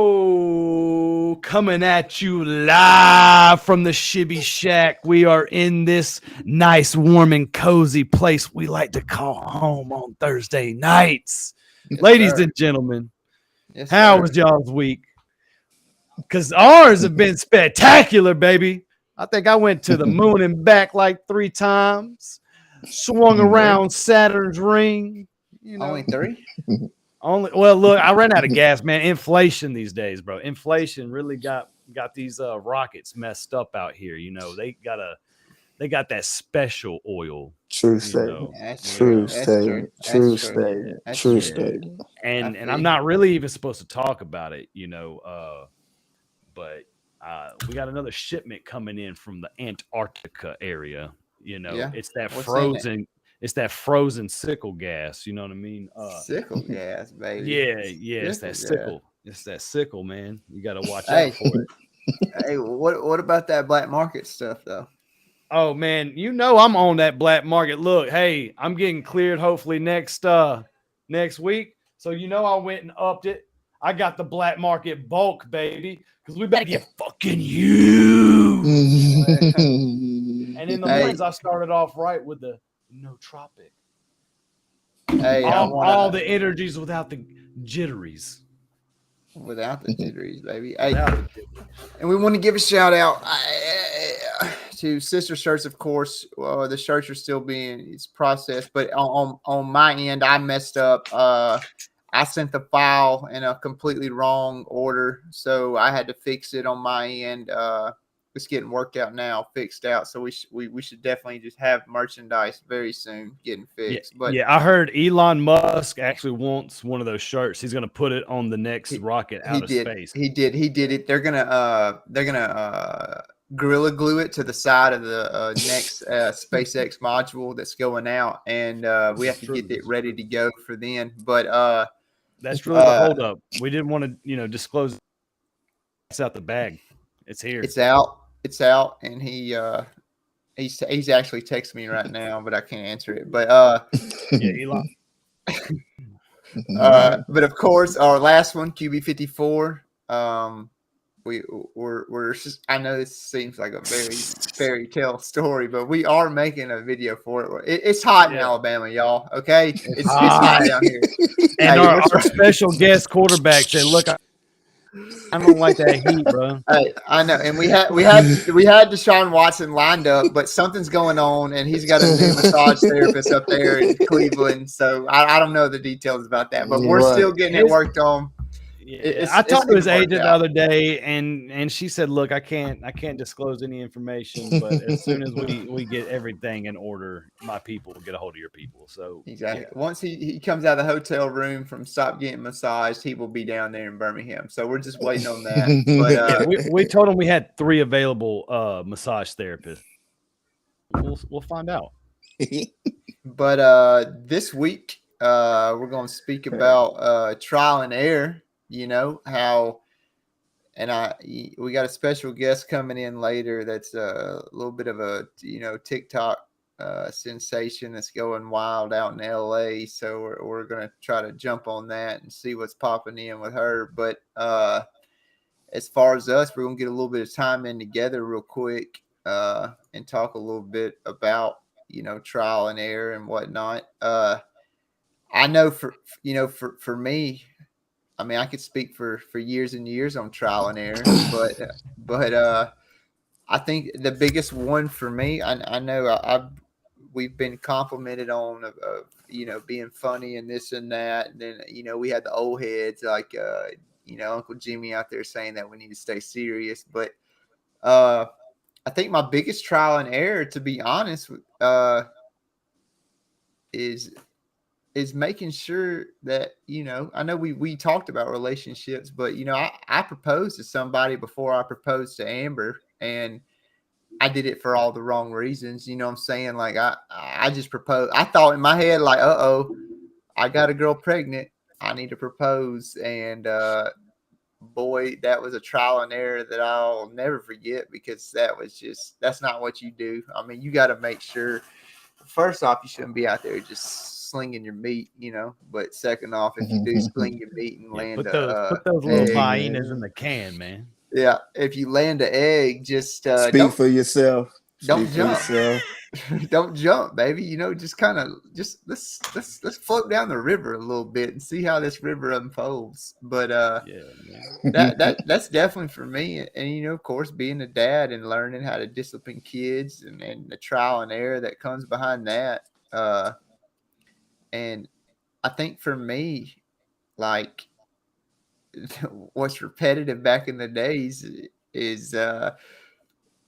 Whoa! Coming at you live from the Shibby Shack. We are in this nice, warm, and cozy place we like to call home on Thursday nights. Yes, Ladies sir. and gentlemen, Yes, how sir. was y'all's week? Because ours have been spectacular, baby. I think I went to the moon and back like 3 times, swung Three? around Saturn's ring, you Only know. three? Only well, look, I ran out of gas, man. Inflation these days, bro. Inflation really got these rockets messed up out here. You know, they got that special oil. True You statement. know, That's true. True yeah, That's true. statement. That's True true. statement. That's True true. yeah. statement. I And feel I'm you. not really even supposed to talk about it. But we got another shipment coming in from the Antarctica area. You know, Yeah. it's that What's in it? frozen. It's that frozen sickle gas. You know what I mean? Sickle gas, baby. Yeah. It's Sickle that gas. sickle. It's that sickle, man. You got to watch out Hey, for it. hey, what about that black market stuff though? Oh man, you know I'm on that black market. Look, hey, I'm getting cleared hopefully next week. So you know I went and upped it. I got the black market bulk, baby, because we better get fucking huge. And in the Hey, mornings I started off right with the no tropic. hey, I All wanna the energies without the jitteries. without the jitteries, baby. Hey, Without the jitteries. and we want to give a shout out to Sister Shirts, of course. The shirts are still being it's processed, but on my end, I messed up. I sent the file in a completely wrong order, so I had to fix it on my end. It's getting worked out now, fixed out. So we should definitely just have merchandise very soon getting Yeah, fixed. But yeah. I heard Elon Musk actually wants one of those shirts. He's going to put it on the next he, rocket he out of did, space. he did it. They're gonna gorilla glue it to the side of the next SpaceX module that's going out, and This we is have to true. get This it is ready true. to go for then. But That's really the uh, holdup. We didn't want to, disclose it's out the bag. It's here. it's out, and he's actually texting me right now, but I can't answer it. But Yeah, Elon. but of course, our last one, QB54. Um, we're just, I know this seems like a very fairy tale story, but we are making a video for it. It's hot in Yeah, Alabama, y'all. Okay, it's it's hot hot. down here. And Hey, we're our trying. special guest quarterback said, "Look, I don't like that heat, bro." Hey, I know, and we had Deshaun Watson lined up, but something's going on, and he's got a new massage therapist up there in Cleveland. So I don't know the details about that, but we're Right. still getting it His worked on. Yeah, I It's talked to his getting worked agent the out. other day, and she said, "Look, I can't disclose any information, but as soon as we get everything in order, my people will get a hold of your people." So Exactly. yeah, Once he comes out of the hotel room from stop getting massaged, he will be down there in Birmingham. So we're just waiting on that. But yeah, we told him we had 3 available massage therapists. We'll find out. this week we're going to speak about trial and error. You know how, and we got a special guest coming in later. That's a little bit of a TikTok sensation that's going wild out in LA. So we're going to try to jump on that and see what's popping in with her. But as far as us, we're going to get a little bit of time in together real quick and talk a little bit about, trial and error and whatnot. I know for me, I mean, I could speak for years and years on trial and error, but I think the biggest one for me, I know we've been complimented on being funny and this and that, and then we had the old heads like Uncle Jimmy out there saying that we need to stay serious, but uh, I think my biggest trial and error, to be honest, is making sure that I know we talked about relationships, but I proposed to somebody before I proposed to Amber, and I did it for all the wrong reasons. You know what I'm saying? Like I just proposed. I thought in my head like, I got a girl pregnant. I need to propose, and boy, that was a trial and error that I'll never forget, because that's not what you do. I mean, you got to make sure. First off, you shouldn't be out there just slinging your meat, But second off, if you do sling your meat and Yeah, land put a those little egg, hyenas in the can, man. yeah, if you land an egg, just Speak for yourself. Speak don't for jump. yourself. Don't jump, baby. Just kind of just let's float down the river a little bit and see how this river unfolds. But Yeah, man. that's definitely for me. And of course, being a dad and learning how to discipline kids and the trial and error that comes behind that. And I think for me, like what's repetitive back in the days is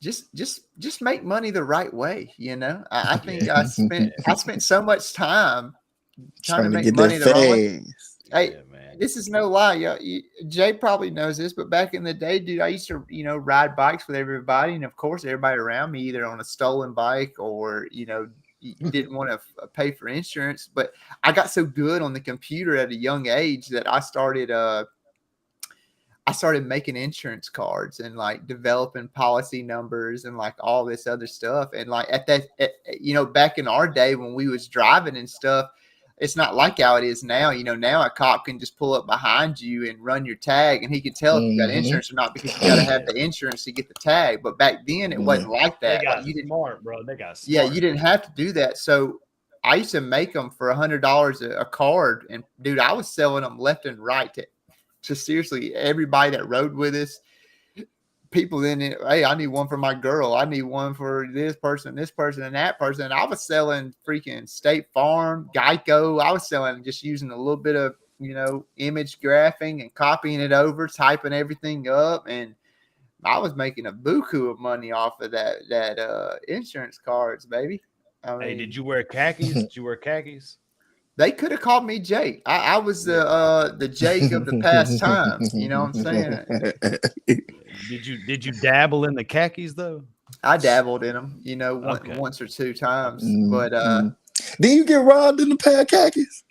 just make money the right way. I think Yeah, I spent so much time trying to Trying to make get that money the wrong way. fast. Hey, yeah, man. this is no lie. Jay probably knows this, but back in the day, dude, I used to, ride bikes with everybody. And of course, everybody around me, either on a stolen bike or, didn't want to pay for insurance. But I got so good on the computer at a young age that I started making insurance cards and like developing policy numbers and like all this other stuff. And like back in our day when we was driving and stuff, it's not like how it is now. Now a cop can just pull up behind you and run your tag and he can tell if you got Mm-hmm. insurance or not because you got to have the insurance to get the tag. But back then it wasn't like They that. got Like you didn't, smart, bro. They got smart. yeah, you didn't have to do that. So I used to make them for $100 a card. And dude, I was selling them left and right to seriously everybody that rode with us. People then, hey, I need one for my girl. I need one for this person, and that person. And I was selling freaking State Farm, Geico. I was selling just using a little bit of, image graphing and copying it over, typing everything up. And I was making a buku of money off of that insurance cards, baby. I Hey, mean, did you wear khakis? Did you wear khakis? they could have called me Jake. I was the Jake of the past times. You know what I'm saying? Did you dabble in the khakis though? I dabbled in them, Okay. once or two times. But Did you get robbed in the pair of khakis?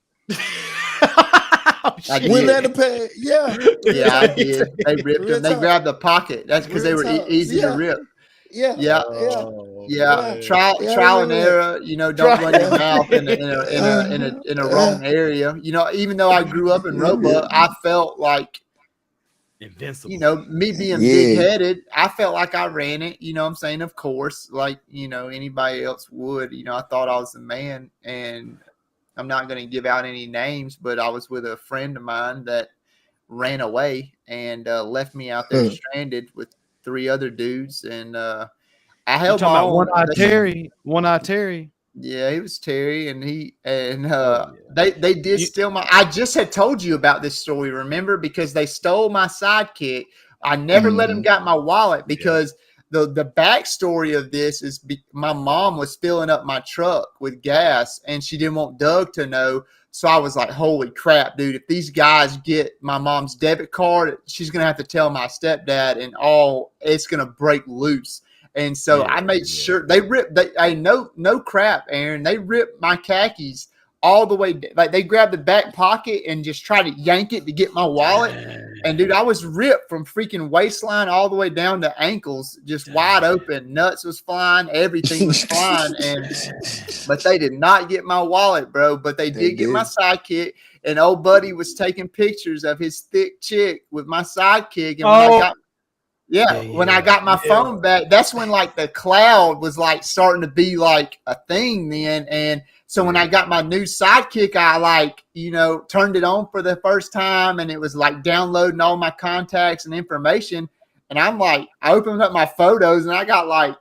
Oh, I shit. When did. that a pair? Yeah. Yeah, I did. They ripped Real them. They talk. grabbed the pocket. That's because they Real were talk. easy to Yeah. rip. Yeah. Yeah, Yeah. Oh, yeah. Yeah. man. Trial Yeah, I trial and remember that. error. Don't run your Yeah. mouth in a wrong area. Even though I grew up in Roebuck, I felt like Invincible. me being big Yeah. headed, I felt like I ran it. You know what I'm saying? Of course, like, anybody else would. I thought I was the man. And I'm not going to give out any names, but I was with a friend of mine that ran away and left me out there stranded with 3 other dudes. And I You held talking my about own. One Eye Terry? Yeah, he was Terry, and Oh yeah. they did You, steal my. I just had told you about this story, remember? Because they stole my sidekick. I never let them got my wallet because the backstory of this is my mom was filling up my truck with gas, and she didn't want Doug to know. So I was like, "Holy crap, dude! If these guys get my mom's debit card, she's gonna have to tell my stepdad, and it's gonna break loose." And so I made sure they ripped. No crap, Aaron. They ripped my khakis all the way. Like they grabbed the back pocket and just tried to yank it to get my wallet. And dude, I was ripped from freaking waistline all the way down to ankles, just wide open. Nuts was flying, everything was flying, but they did not get my wallet, bro. But they did get my sidekick. And old buddy was taking pictures of his thick chick with my sidekick. And when I got my phone back, that's when like the cloud was like starting to be like a thing then. And so when I got my new sidekick, I like, turned it on for the first time and it was like downloading all my contacts and information. And I'm like, I opened up my photos and I got like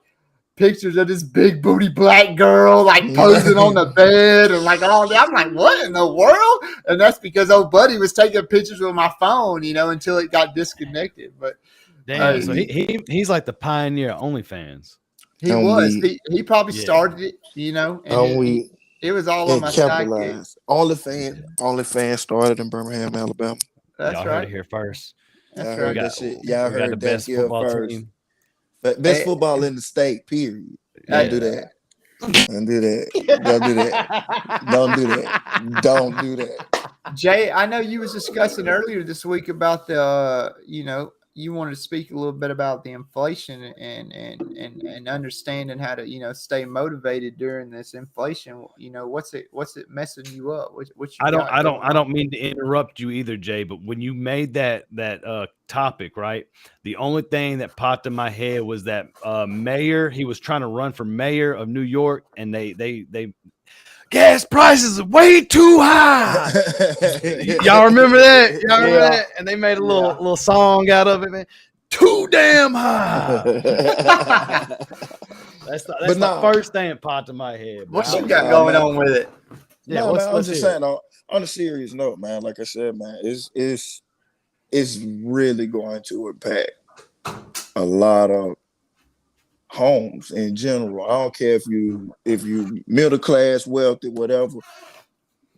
pictures of this big booty black girl like posing on the bed and like all that. I'm like, what in the world? And that's because old buddy was taking pictures with my phone, until it got disconnected. But damn, so he's like the pioneer of OnlyFans. He was. He probably started it, and it was all on my sidekick. OnlyFans started in Birmingham, Alabama. That's Y'all right. heard it here first. That's Y'all right. heard that shit. Y'all We got heard the that best here football first. team. Best football in the state, period. Don't do that. Don't do that. Don't do that. Don't do that. Don't do that. Jay, I know you was discussing earlier this week about the, you wanted to speak a little bit about the inflation and understanding how to stay motivated during this inflation. What's it messing you up? What you got going I on? don't mean to interrupt you either, Jay, but when you made that topic, right, the only thing that popped in my head was that mayor, he was trying to run for mayor of New York, and they gas prices are way too high. Y'all remember that? Y'all remember Yeah. that? And they made a little song out of it, man. Too damn high. That's the first thing that popped in my head. What you got going on with it? Yeah, no, man, I'm let's just hear saying on a serious note, man. Like I said, man, it's really going to impact a lot of homes in general. I don't care if you middle class, wealthy, whatever.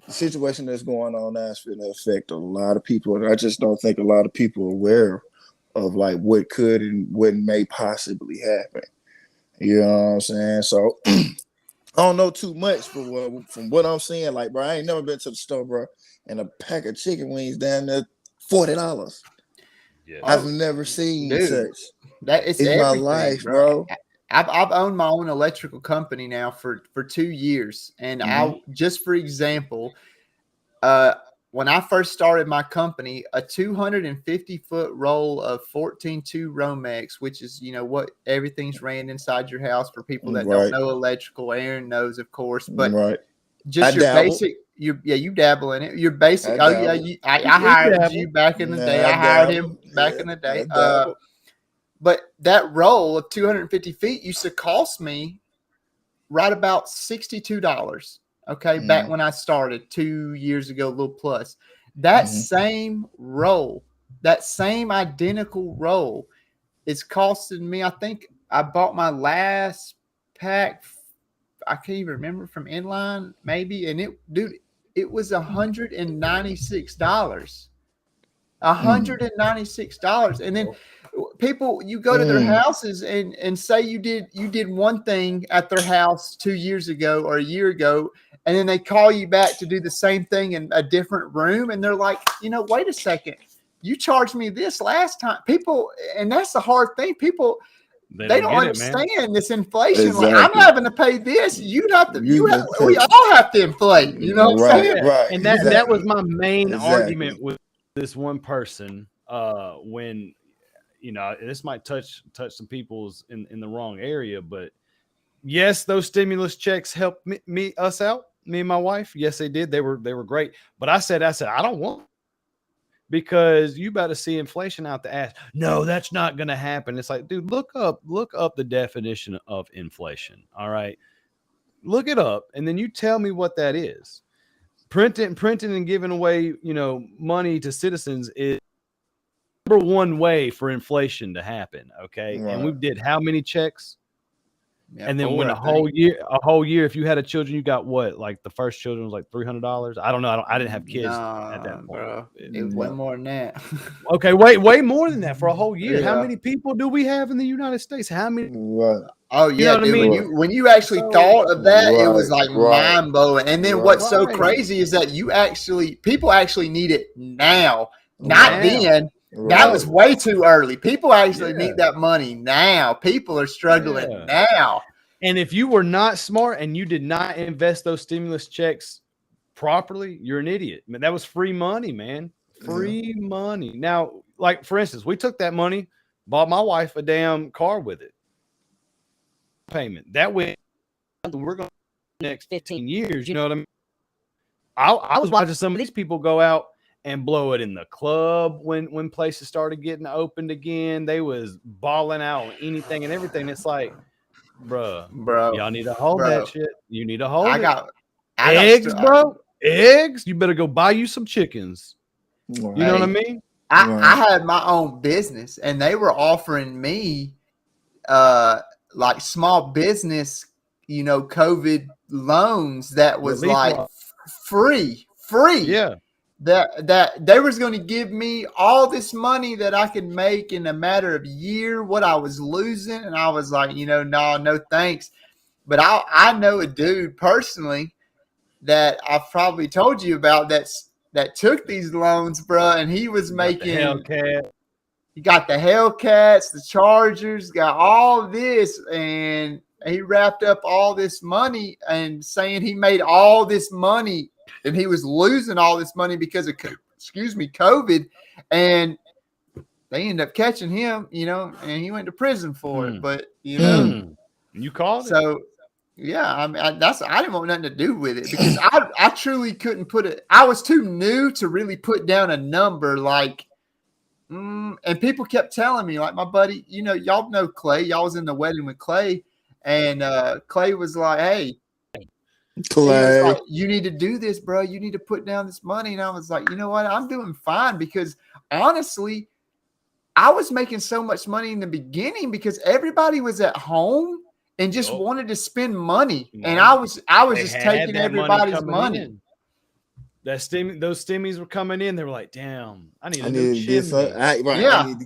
The situation that's going on now is going to affect a lot of people, and I just don't think a lot of people are aware of like what could and what may possibly happen. You know what I'm saying? So I don't know too much from what I'm seeing. Like, bro, I ain't never been to the store, bro, and a pack of chicken wings down there $40. Yeah. I've never seen Dude, such that it's in my everything, life, bro. bro. I've owned my own electrical company now for 2 years, and I just for example, when I first started my company, a 250-foot roll of 14.2 Romex, which is what everything's ran inside your house for people that don't know electrical. Aaron knows, of course, but just your basic. You dabble in it. Your basic. Oh yeah, I hired you back in the day. I hired him back in the day. But that roll of 250 feet used to cost me right about $62. Okay, back when I started 2 years ago, a little plus. That same roll, that same identical roll, is costing me. I think I bought my last pack. I can't even remember, from Inline maybe, and it was $196. $196, and then people, you go to their houses and say you did one thing at their house 2 years ago or a year ago, and then they call you back to do the same thing in a different room, and they're like, wait a second, you charged me this last time. People, and that's the hard thing. People, they don't understand this inflation. Exactly. Like, I'm having to pay this. We all have to inflate. You know what I'm saying? Right. And that was my main argument with this one person. When this might touch some people's in the wrong area, but yes, those stimulus checks helped us out, me and my wife. Yes, they did. They were great. But I said I don't want, because you better see inflation out the ass. No, that's not going to happen. It's like, dude, look up the definition of inflation. All right, look it up, and then you tell me what that is. Printing and giving away, money to citizens is number one way for inflation to happen. Okay, and we did how many checks? Yeah, and then when a whole year, if you had a children, you got what? Like the first children was like $300. I don't know. I didn't have kids at that point. Bro. It was way more than that. Okay, way more than that for a whole year. Yeah. How many people do we have in the United States? How many? Oh yeah, dude. I mean? When you actually thought of that, it was like mind blowing. And then what's so crazy is that people actually need it now, not then. That was way too early. People actually need that money now. People are struggling now. And if you were not smart and you did not invest those stimulus checks properly, you're an idiot. I mean, that was free money, man. Free money. Now, like for instance, we took that money, bought my wife a damn car with it. Payment. That way we're going to next 15 years. You know what I mean? I was watching some of these people go out and blow it in the club when places started getting opened again. They was balling out on anything and everything. It's like, bro, y'all need to hold that shit. You need to hold eggs, bro. Eggs. You better go buy you some chickens. You know what I mean? I had my own business, and they were offering me like small business, COVID loans that was like free. Yeah. That they was going to give me all this money that I could make in a matter of a year, what I was losing. And I was like, no thanks. But I know a dude personally that I've probably told you about that took these loans, bro. And he was making he got the Hellcats, the Chargers, got all this, and he wrapped up all this money and saying he made all this money and he was losing all this money because of COVID, and they ended up catching him, and he went to prison for it. But you called it. So yeah, I mean, I didn't want nothing to do with it because I truly couldn't put it. I was too new to really put down a number like. And people kept telling me, like my buddy, y'all know Clay. Y'all was in the wedding with Clay, and Clay was like, "Hey, Clay, like, you need to do this, bro. You need to put down this money." And I was like, you know what? I'm doing fine because honestly, I was making so much money in the beginning because everybody was at home and just wanted to spend money, and I was just taking everybody's money. Those stimmies were coming in. They were like, "Damn, I need to get some."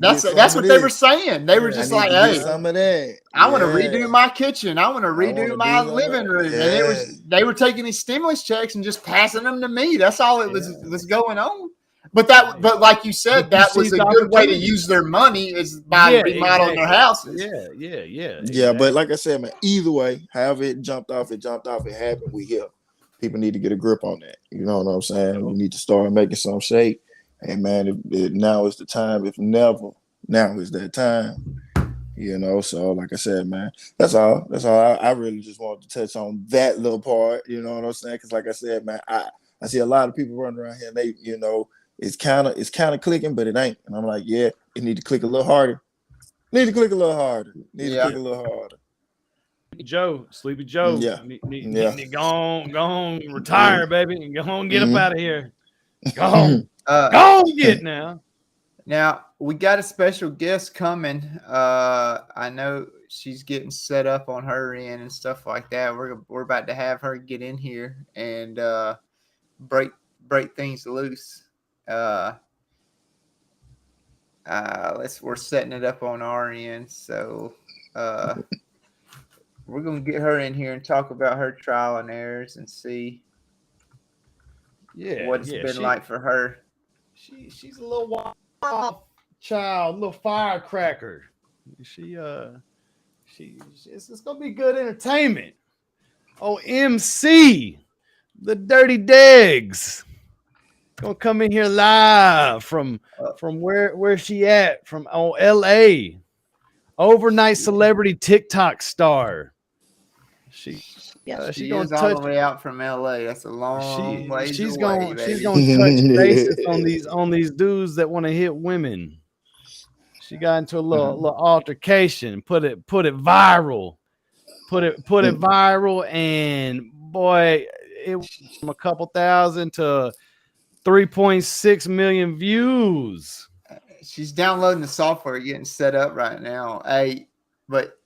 That's what they were saying. They were just like, "Hey, some of that. I want to redo my kitchen. I want to redo my living room." And they were taking these stimulus checks and just passing them to me. That's all it was going on. But like you said, that was a good way to use their money is by remodeling their houses. Yeah. But like I said, man, either way, however it jumped off, it happened. We here. People need to get a grip on that. You know what I'm saying? We need to start making some shape. And man, now is the time. If never, now is that time. So like I said, man, that's all. I really just wanted to touch on that little part. You know what I'm saying? Because like I said, man, I see a lot of people running around here. And they, it's kind of clicking, but it ain't. And I'm like, yeah, it need to click a little harder. Need to click a little harder. Sleepy Joe. Need to go on, retire, baby, and go on, get up out of here. Go on, get now. Now we got a special guest coming. I know she's getting set up on her end and stuff like that. We're about to have her get in here and break things loose. We're setting it up on our end, so. We're going to get her in here and talk about her trial and errors and see what it's been like for her. She's a little wild child, a little firecracker. It's going to be good entertainment. Oh, MC, the Dirty Degs. Going to come in here live from where she at? From LA. Overnight celebrity TikTok star. She's going all the way out from LA. That's a long way. She's going to touch bases on these dudes that want to hit women. She got into a little altercation. Put it viral. Put it viral, and boy, it went from a couple thousand to 3.6 million views. She's downloading the software, getting set up right now. But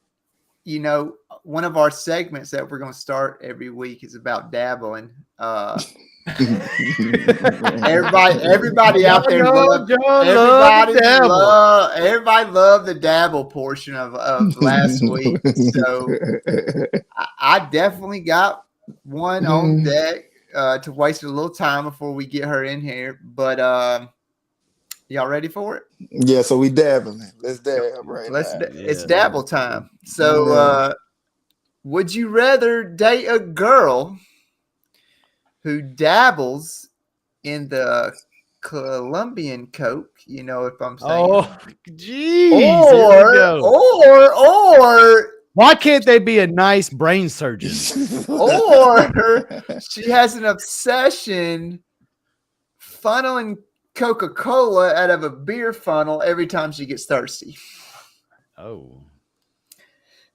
one of our segments that we're going to start every week is about dabbling. Everybody out there loved the dabble portion of last week. So I definitely got one on deck to waste a little time before we get her in here. But y'all ready for it? Yeah, so we dabbling. Let's dab right now. It's dabble time. So would you rather date a girl who dabbles in the Colombian Coke, if I'm saying. Oh, geez. Or why can't they be a nice brain surgeon? Or she has an obsession funneling Coca-Cola out of a beer funnel every time she gets thirsty. Oh.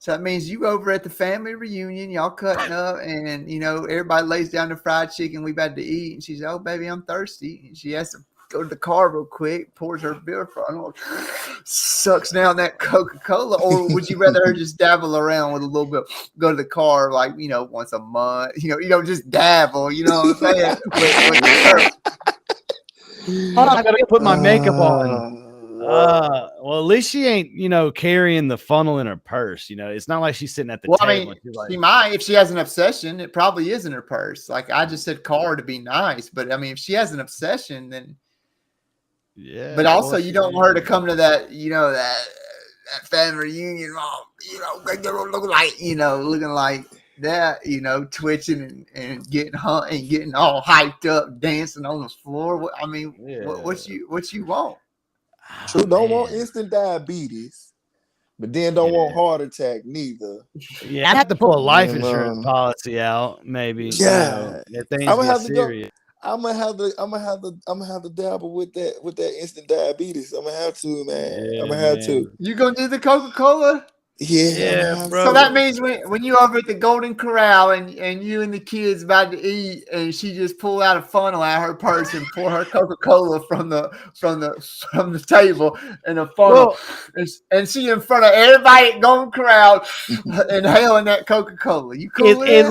So that means you over at the family reunion, y'all cutting up, and everybody lays down the fried chicken we about to eat, and she's, "Oh baby, I'm thirsty." And she has to go to the car real quick, pours her beer funnel, sucks down that Coca-Cola. Or would you rather her just dabble around with a little bit, go to the car like once a month, just dabble, you know what I'm saying? with her. I gotta put my makeup on. Well, at least she ain't, carrying the funnel in her purse. It's not like she's sitting at the table. I mean, she might, if she has an obsession, it probably is in her purse. Like I just said car to be nice, but I mean, if she has an obsession, then Yeah, But also, boy, you she don't want her to is. come to that, that family reunion, look like, looking like that, twitching and getting and getting all hyped up, dancing on the floor. I mean, Yeah. what you want? Oh, True, don't want man. instant diabetes, but then don't want Yeah. heart attack neither. Yeah, I'd have to pull a life You insurance know, policy out, maybe, yeah. if I'm things gonna get have to go. serious. I'm gonna have to dabble with that instant diabetes. I'm gonna have to, man. I'm Yeah, gonna have to. man. You gonna do the Coca-Cola? Yeah, I'm Yeah, gonna have So bro. that to. means when you over at the Golden Corral and you and the kids about to eat, and she just pull out a funnel out of her purse and pour her Coca-Cola from the table in a funnel, Well, and she in front of everybody at Golden Corral inhaling that Coca-Cola. You cool with that?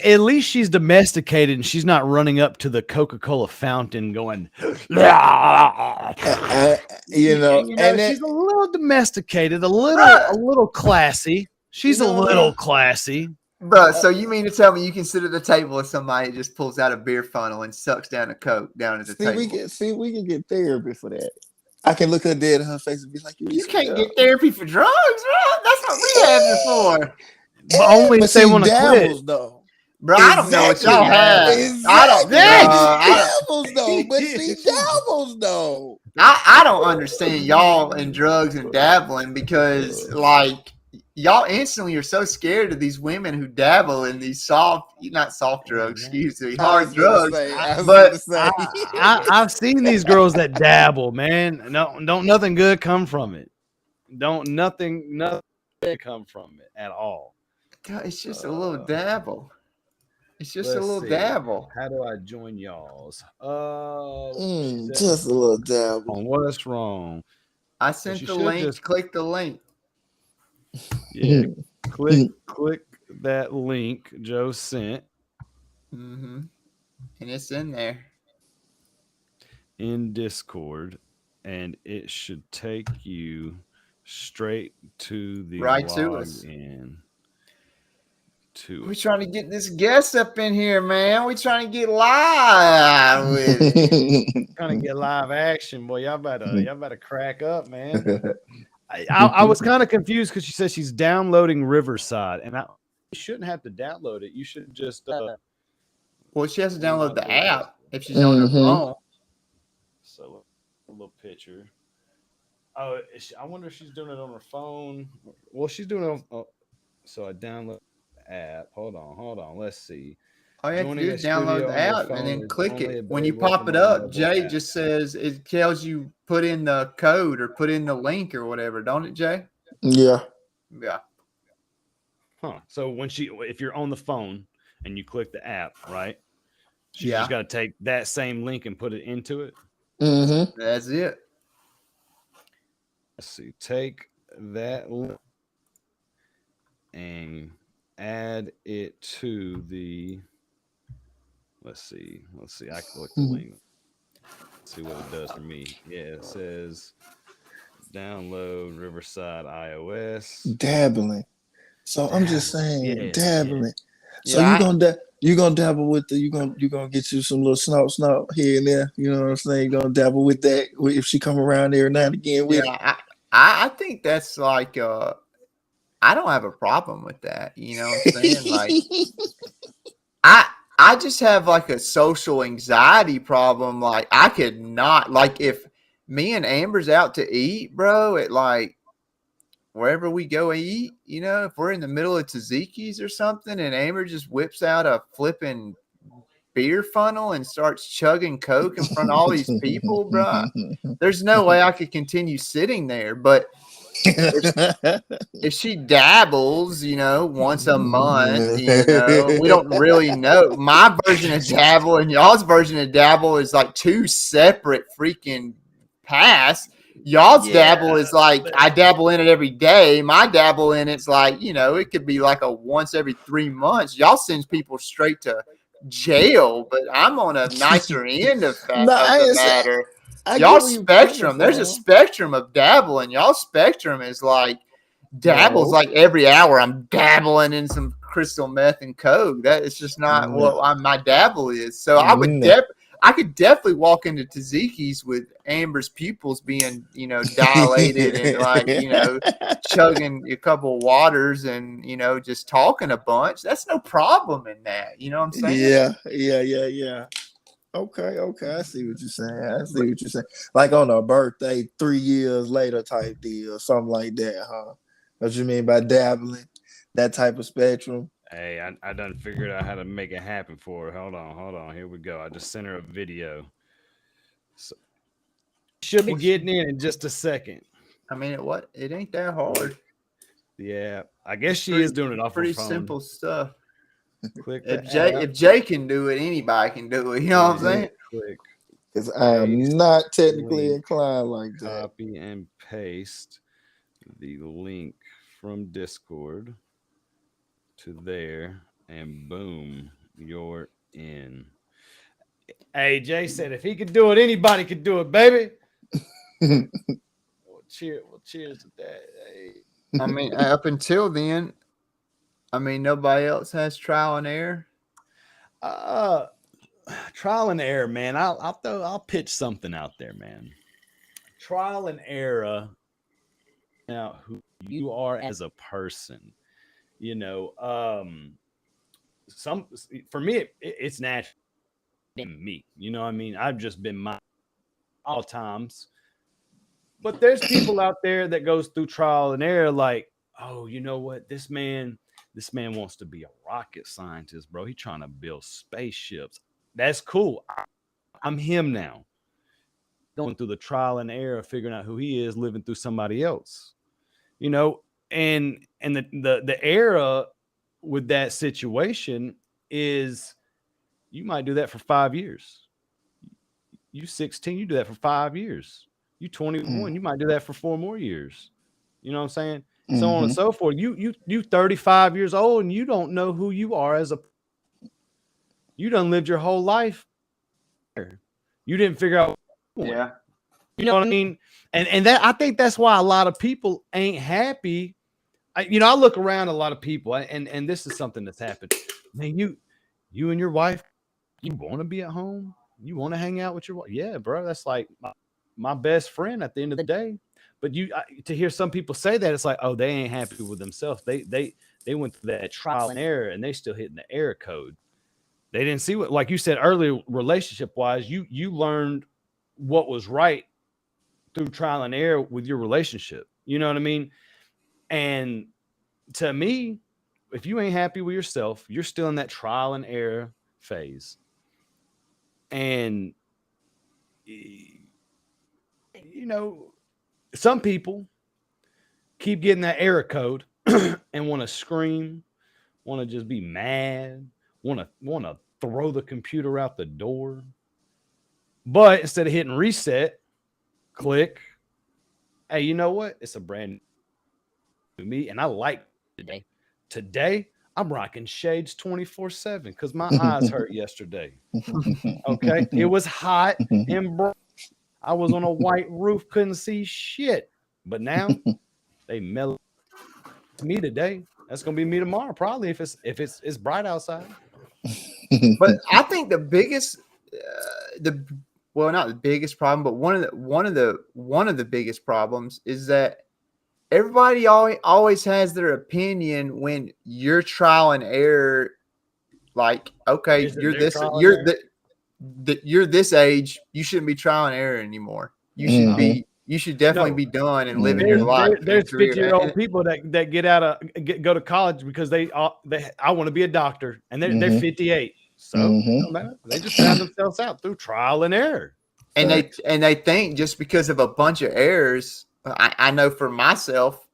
at least she's domesticated and she's not running up to the Coca-Cola fountain going, I, you know, and that, she's a little domesticated, a Bruh, little classy. you She's a know what little classy. bruh, I, so you mean to tell me you can sit at the table with somebody that just pulls out a beer funnel and sucks down a Coke down at the table? we can get therapy for that. I can look her dead in her face and be like, "You need You some can't get help." therapy for drugs, bro. That's what we have it for. But only But if they she want to quit. dabbles though. Bro, I don't know what Exactly. y'all have. I don't, Exactly. bro. But she I dabbles though. But she dabbles though. I don't understand y'all and drugs and dabbling because like y'all instantly are so scared of these women who dabble in these not soft drugs, excuse me, I hard was gonna drugs. say. I was But gonna say. I've seen these girls that dabble, man. No, don't nothing good come from it. Don't nothing good come from it at all. it's just a little dabble. It's just a Let's little see. dabble. How do I join y'all's? She's at Just a little dabble. on what's wrong. I Well, sent she the should link. just Click the link. click that link Joe sent Mm-hmm. And it's in there. in Discord, and it should take you straight to the Right to us. login to We it. trying to get this guest up in here, man. We trying to get live with it. Trying to get live action, boy. Y'all better crack up, man. I was kind of confused because she says she's downloading Riverside, and you shouldn't have to download it. You should just Well, she has to download the the app if she's on her phone. So a little picture. Oh, I wonder if she's doing it on her phone. Well, she's doing it on. So I download the app. Hold on. Let's see. All you have to Joining do a is download studio the on your app and phone then is click only it. When you available pop from it a up, mobile Jay app. just says it tells you put in the code or put in the link or whatever, don't it, Jay? Yeah. Yeah. Huh. So if you're on the phone and you click the app, right? She's Yeah. just got to take that same link and put it into it. That's it. Let's see. Take that link and add it to the. Let's see. I click the link. See what it does for me. Yeah, it says download Riverside iOS. Dabbling. So I'm just saying, dabbling. So Yeah, you gonna dabble with you gonna get you some little snort here and there. You know what I'm saying? You're gonna dabble with that if she come around every now and again with it. I think that's like I don't have a problem with that. You know what I'm saying? Like I just have like a social anxiety problem. Like I could not like if me and Amber's out to eat, bro, at like wherever we go eat, if we're in the middle of Tzatziki's or something and Amber just whips out a flipping beer funnel and starts chugging Coke in front of all these people, bro, there's no way I could continue sitting there. But if she dabbles, once a month, we don't really know. My version of dabble and y'all's version of dabble is like two separate freaking paths. Y'all's dabble is like I dabble in it every day. My dabble in it's like, it could be like a once every 3 months. Y'all sends people straight to jail, but I'm on a nicer end of the matter. Y'all spectrum, there's a spectrum of dabbling. Y'all spectrum is like dabbles like every hour. I'm dabbling in some crystal meth and coke. That is just not what my dabble is. So I I could definitely walk into Taziki's with Amber's pupils being, dilated and like, chugging a couple of waters and, just talking a bunch. That's no problem in that. You know what I'm saying? Yeah. Okay. I see what you're saying. Like on a birthday 3 years later type deal, something like that, huh? What you mean by dabbling? That type of spectrum? Hey, I done figured out how to make it happen for her. Hold on. Here we go. I just sent her a video. So, should be getting in just a second. I mean, it ain't that hard. Yeah, I guess she is doing it off her pretty phone. simple stuff. Click if Jay can do it, anybody can do it. You know what I'm saying? Click. Because I am not technically inclined like that. Copy and paste the link from Discord to there, and boom, you're in. Hey, Jay said if he could do it, anybody could do it, baby. Cheers to that. Hey. I mean, up until then, nobody else has trial and error. Trial and error, man. I'll pitch something out there, man. Trial and error. Now, who you are as a person, for me, it's natural in me. You know what I mean? I've just been my all times. But there's people out there that goes through trial and error like, oh, you know what? This man wants to be a rocket scientist, bro. He's trying to build spaceships. That's cool. I'm him now. Going through the trial and error, figuring out who he is, living through somebody else. And the era with that situation is you might do that for 5 years. You 16, you do that for 5 years. You 21, you might do that for 4 more years. You know what I'm saying? So on and so forth. You 35 years old and you don't know who you are as a. You done lived your whole life. You didn't figure out. Yeah. You know what I mean? And that I think that's why a lot of people ain't happy. I look around a lot of people, and this is something that's happened. Man, you and your wife, you want to be at home? You want to hang out with your wife? Yeah, bro. That's like my best friend at the end of the day. But to hear some people say that, it's like, oh, they ain't happy with themselves. They went through that trial and error, and they still hitting the error code. They didn't see what, like you said earlier, relationship wise, you learned what was right through trial and error with your relationship. You know what I mean? And to me, if you ain't happy with yourself, you're still in that trial and error phase. And some people keep getting that error code and want to scream, want to just be mad, want to throw the computer out the door. But instead of hitting reset, click. Hey, you know what? It's a brand new me, and I like today. Today, I'm rocking shades 24/7 because my eyes hurt yesterday. Okay, it was hot and bright. I was on a white roof, couldn't see shit. But now they mellow me today. That's gonna be me tomorrow, probably if it's bright outside. But I think the biggest, not the biggest problem, but one of the biggest problems is that everybody always has their opinion when you're trial and error. Like, okay, you're this age, you shouldn't be trial and error anymore. You should definitely be done and living your life. There's 50-year-old people that go to college because I want to be a doctor, and they're 58. So they just found themselves out through trial and error. And they think just because of a bunch of errors, I know for myself,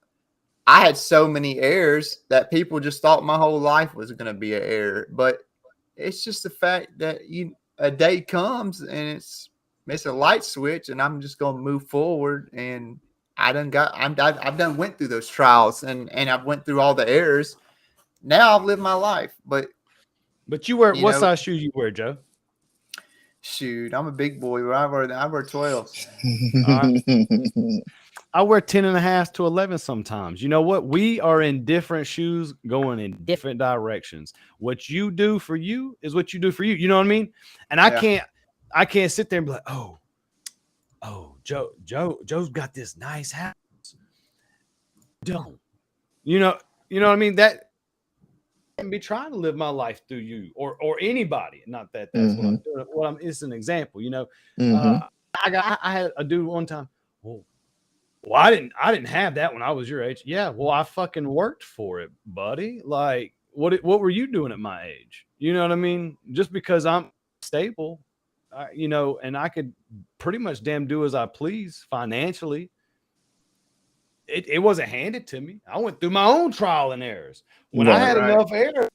I had so many errors that people just thought my whole life was going to be an error. But it's just the fact that a day comes and it's a light switch, and I'm just going to move forward. And I've done went through those trials, and I've went through all the errors. Now I've lived my life. But you wear what size shoes you wear, Joe? Shoot, I'm a big boy. I wear 12s. I wear 10.5 to 11 sometimes. You know what? We are in different shoes going in different directions. What you do for you is what you do for you. You know what I mean? And I can't. I can't sit there and be like, Joe's got this nice house. Don't you know? You know what I mean? That and be trying to live my life through you or anybody. Not that that's what I'm doing. What I'm it's an example. You know, I had a dude one time. Well, I didn't have that when I was your age. Yeah, well, I fucking worked for it, buddy. Like, what were you doing at my age? You know what I mean? Just because I'm stable, you know, and I could pretty much damn do as I please financially. It wasn't handed to me. I went through my own trial and errors. When I had enough air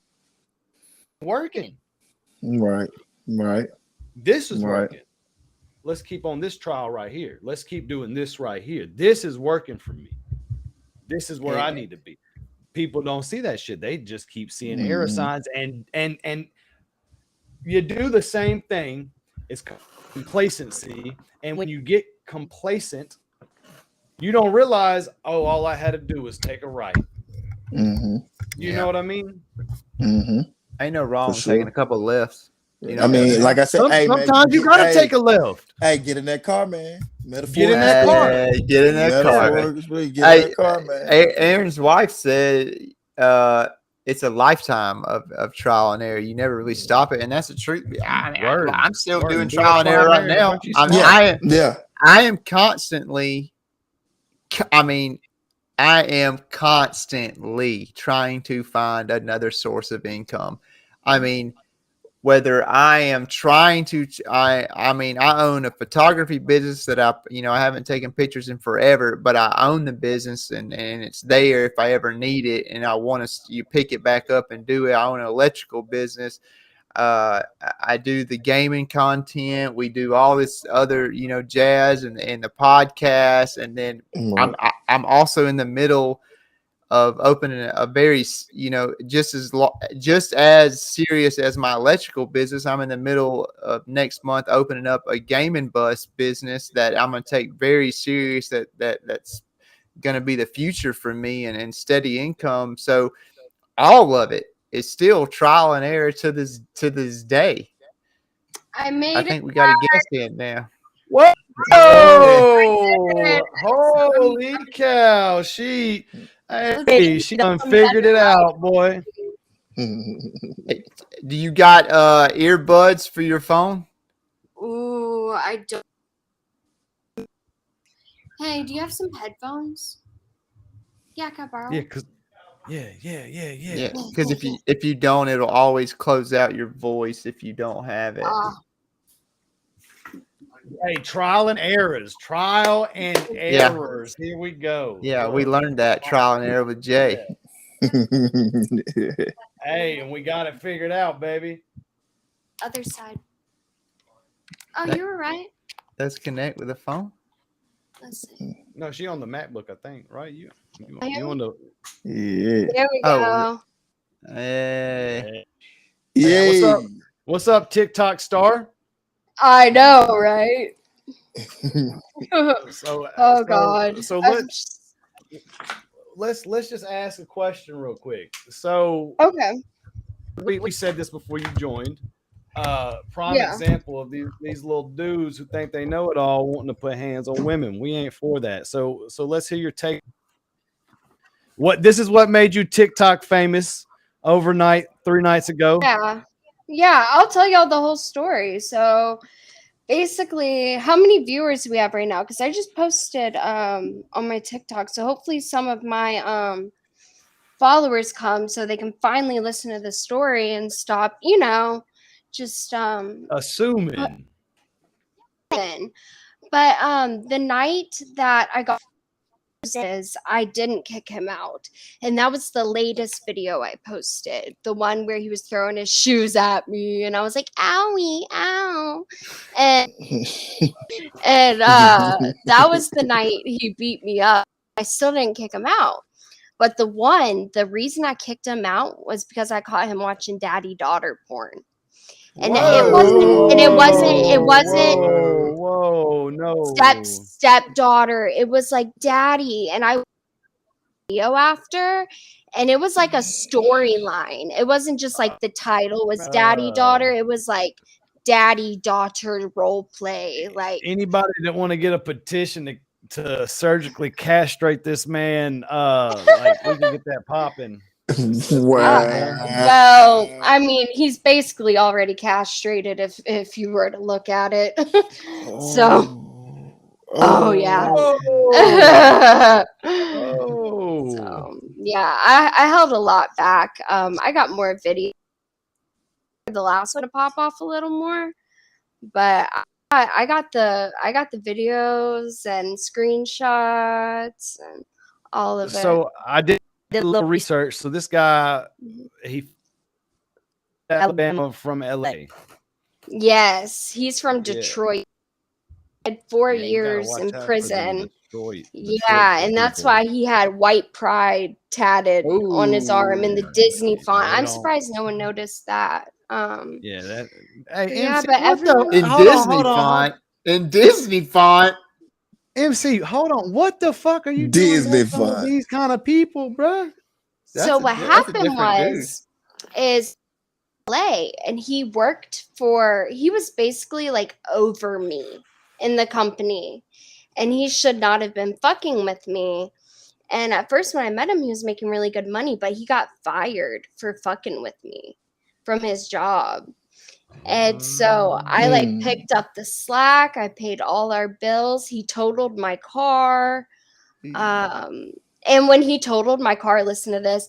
working. Right. This is working. Let's keep on this trial right here. Let's keep doing this right here. This is working for me. This is where I need to be. People don't see that shit. They just keep seeing error signs and you do the same thing. It's complacency. And when you get complacent, you don't realize, oh, all I had to do was take a right. You know what I mean? Ain't no wrong with taking a couple lifts. You know, I mean, like I said, sometimes you gotta take a left. Hey, get in that car, man. Get in that car. Get in that car. Get in that car, man. Aaron's wife said it's a lifetime of trial and error. You never really stop it, and that's the truth. I'm still doing trial and error right now. I am constantly. I am constantly trying to find another source of income. I mean, whether I am trying to, I own a photography business that I haven't taken pictures in forever, but I own the business and it's there if I ever need it. And I want to, pick it back up and do it. I own an electrical business. I do the gaming content. We do all this other, jazz and the podcast. And then I'm also in the middle of opening a very, just as serious as my electrical business. I'm in the middle of next month opening up a gaming bus business that I'm going to take very serious. That's going to be the future for me and steady income. So all of it is still trial and error to this day. I think we got a guest in now. Whoa! Holy cow! She done figured it out, boy. Hey, do you got earbuds for your phone? Ooh, I don't. Hey, do you have some headphones? Yeah, can I borrow? Yeah, because Because if you don't, it'll always close out your voice if you don't have it. Hey, trial and errors. Here we go. Yeah, we learned that trial and error with Jay. Hey, and we got it figured out, baby. Other side. Oh, you were right. Let's connect with the phone. Let's see. No, she on the MacBook, I think, right? You on the There we go. Hey. Yeah. What's up, TikTok star? I know, right? God. So let's just ask a question real quick. So okay, we said this before you joined. Prime example of these little dudes who think they know it all, wanting to put hands on women. We ain't for that. So let's hear your take. This is what made you TikTok famous overnight 3 nights ago? Yeah. I'll tell y'all the whole story. So basically, how many viewers do we have right now? Because I just posted on my TikTok, so hopefully some of my followers come so they can finally listen to the story and stop, just assuming. But the night that I got I didn't kick him out, and that was the latest video I posted, the one where he was throwing his shoes at me and I was like, owie, ow, and that was the night he beat me up. I still didn't kick him out, but the reason I kicked him out was because I caught him watching daddy-daughter porn. And it wasn't no stepdaughter. It was like daddy, and I video after, and it was like a storyline. It wasn't just like the title was daddy daughter. It was like daddy daughter role play. Like, Anybody that want to get a petition to surgically castrate this man, like we can get that popping. well, I mean, he's basically already castrated if you were to look at it. So, oh yeah. So yeah, I held a lot back. I got more video. The last one to pop off a little more, but I got the videos and screenshots and all of it. So I did a little research. So this guy, he Alabama from LA. Yes, he's from Detroit. He had 4 Yeah, you gotta years watch in out for them prison. Detroit Yeah, and that's people. why he had white pride tatted on his arm in the Disney font. They I'm don't- surprised no one noticed that. Yeah, that. Hey, Yeah, MC, but what the? everyone- In hold on, Disney hold on. font. In Disney font. MC, hold on. What the fuck are you Disney doing with some of font. these kind of people, bruh? So what That's a happened different dude. is LA, and he was basically like over me in the company, and he should not have been fucking with me. And at first when I met him, he was making really good money, but he got fired for fucking with me from his job. And so I like picked up the slack. I paid all our bills. He totaled my car. And when he totaled my car, listen to this,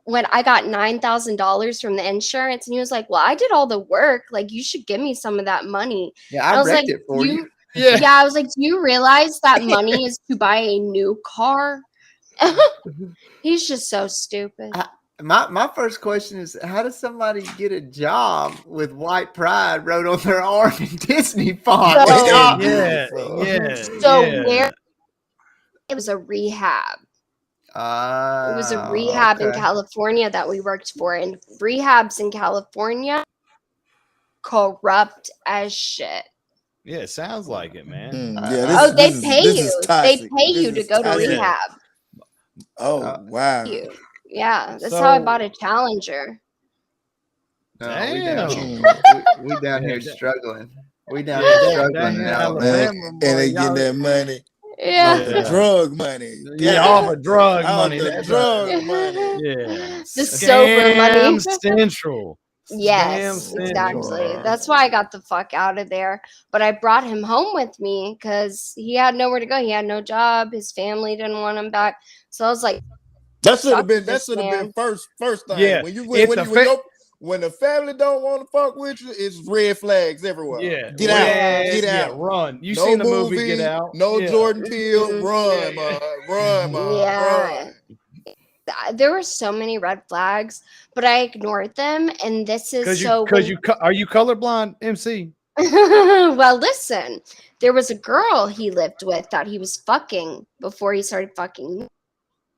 when I got $9,000 from the insurance, and he was like, well, I did all the work. Like, you should give me some of that money. Yeah, I I was wrecked like, it for you. Yeah, I was like, do you realize that money is to buy a new car? He's just so stupid. My first question is, how does somebody get a job with white pride wrote on their arm in Disney font? So- Yeah. So where it was a rehab. It was a rehab in okay. California that we worked for, and rehabs in California corrupt as shit. Yeah, it sounds like it, man. Yeah, They pay this you. is They toxic. pay This you to is go to toxic. rehab. Oh wow! You. Yeah, that's how I So- bought a Challenger. No, we down Damn. here, we down here struggling. We down here struggling down in here in Alabama. Alabama. And they y'all- getting that money, Yeah. Yeah. drug money. Yeah, all the drug All money. the That's drug money. Yeah. The sober money. Scam Central. Yes, Scam exactly. Central. That's why I got the fuck out of there. But I brought him home with me because he had nowhere to go. He had no job. His family didn't want him back. So I was like, That should have been. Fuck That this should have been man. first thing. Yeah, When if the family don't want to fuck with you, it's red flags everywhere. Yeah. Get out. Get Yeah, out. run. You No seen the movie Get Out? No Yeah. Jordan Peele. Mhm. Run, Yeah. run, Yeah. run. there were so many red flags, but I ignored them. And this is Are you colorblind, MC? well, listen, there was a girl he lived with that he was fucking before he started fucking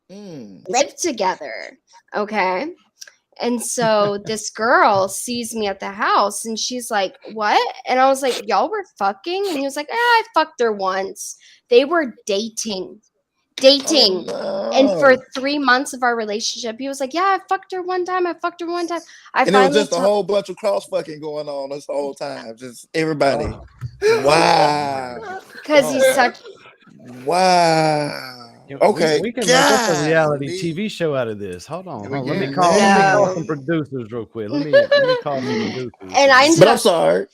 me. Lived together. Okay. And so this girl sees me at the house and she's like, what? And I was like, y'all were fucking? And he was like, I fucked her once. They were dating. Oh, no. And for 3 months of our relationship, he was like, yeah, I fucked her one time. And it was just a whole bunch of cross fucking going on this whole time. Just everybody. Wow. Because he's such. Wow. Okay. We can make up a reality God. TV show out of this. Hold on. We Let me can. call some producers real quick. Let me call some producers. And I ended But I'm up, sorry.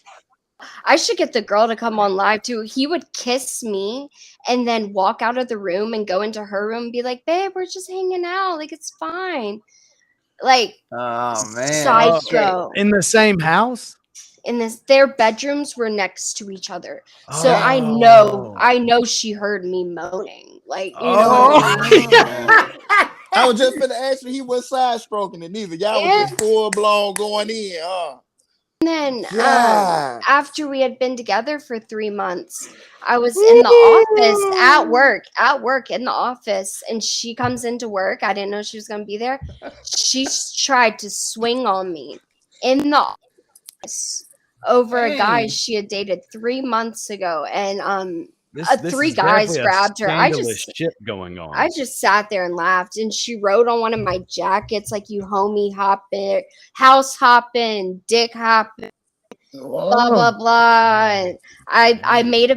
I should get the girl to come on live too. He would kiss me and then walk out of the room and go into her room and be like, babe, we're just hanging out. Like, it's fine. Like, Oh man. psycho. In the same house? In this, their bedrooms were next to each other. So Oh. I know she heard me moaning. Like, you know what I mean? I was just gonna ask you, he was side stroking it neither. Y'all was just full blown going in, huh? And then God. after we had been together for 3 months, I was in the office at work in the office, and she comes into work. I didn't know she was going to be there. She tried to swing on me in the office over a guy Dang. she had dated 3 months ago, and This 3 is guys definitely a grabbed her. scandalous shit going on. I just sat there and laughed, and she wrote on one of my jackets like, "You homie hopping, house hopping, dick hopping." blah blah blah. I made a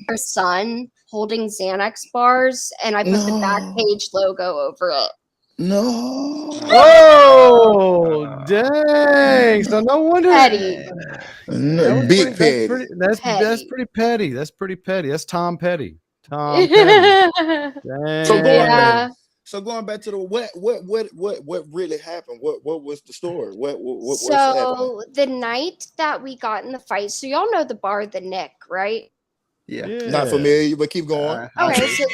her son holding Xanax bars, and I put the back No. page logo over it. No. Oh, dang! So no wonder. Petty. That was Big pretty, Petty. that's Petty. pretty petty. That's pretty petty. That's Tom Petty. Tom Petty. So Yeah. going back to the what really happened? What was the story? What's happening? So the night that we got in the fight, so y'all know the bar, the Nick, right? Yeah. Not familiar, but keep going. Okay, so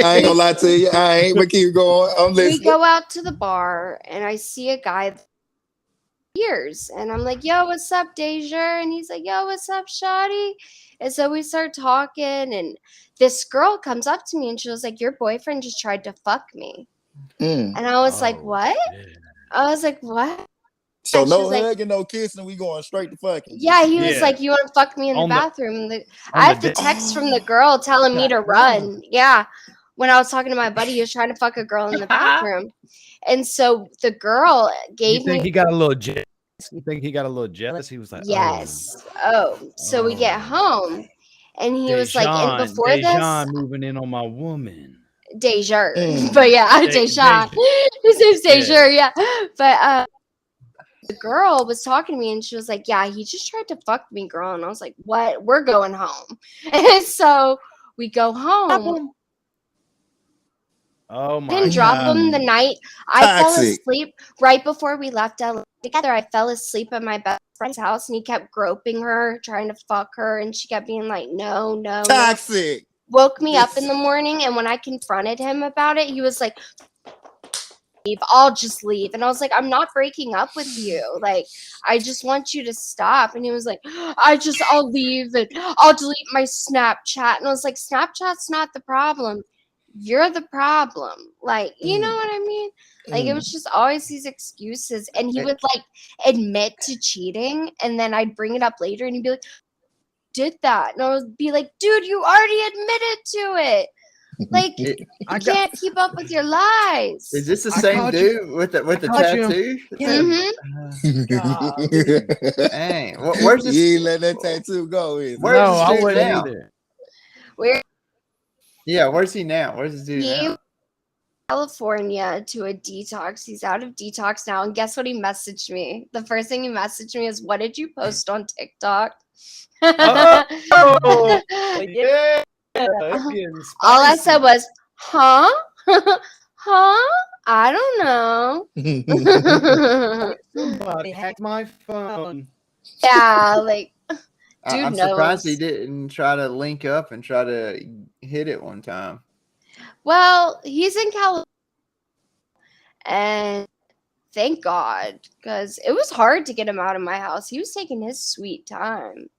I ain't gonna lie to you. I ain't, but keep going. I'm we listening. go out to the bar, and I see a guy years, and I'm like, "Yo, what's up, Deja?" And he's like, "Yo, what's up, Shotty?" And so we start talking, and this girl comes up to me, and she was like, "Your boyfriend just tried to fuck me," and I was like, "What?" I was like, "What?" So And she no was like, hugging, no kissing. We going straight to fucking. yeah, he was Yeah. like, "You want to fuck me in the On the- bathroom?" I on have the the da- text from the girl telling me to run. Yeah. When I was talking to my buddy, he was trying to fuck a girl in the bathroom. And so the girl You gave think me, he got a little jealous? You think he got a little jealous? He was like, yes. Oh, so we get home, and he was like, and before Dejan this, moving in on my woman. Deja. Mm. But yeah, De- Deja. His name's Deja, yeah. But the girl was talking to me, and she was like, "Yeah, he just tried to fuck me, girl." And I was like, "What? We're going home." And so we go home. Oh my Didn't drop him the god! night I fell Toxic. asleep right before we left LA together. I fell asleep at my best friend's house, and he kept groping her, trying to fuck her, and she kept being like, "No, no, no." Toxic. Woke me up in the morning, and when I confronted him about it, he was like, "Leave. I'll just leave." And I was like, "I'm not breaking up with you. Like, I just want you to stop." And he was like, I'll leave, and I'll delete my Snapchat." And I was like, "Snapchat's not the problem. You're the problem." Like, you know what I mean? Like, it was just always these excuses. And he would like admit to cheating, and then I'd bring it up later, and he'd be like, "Did that?" And I would be like, "Dude, you already admitted to it. Like, I can't keep up with your lies." Is this the I same caught you- dude with the caught you. tattoo? Mhm. Dang. Where's this? You ain't let that tattoo go, is it? Where's No, this I dude wouldn't now? either. We're Yeah, where's he now? Where's this dude he now? California to a detox. He's out of detox now. And guess what he messaged me? The first thing he messaged me is, "What did you post on TikTok?" Oh, yeah. It's getting All I said spicy. was, "Huh? Huh? I don't know." Somebody hacked my phone. Yeah, like, dude I'm surprised he knows. didn't try to link up and try to hit it one time. Well, he's in California, and thank God, because it was hard to get him out of my house. He was taking his sweet time.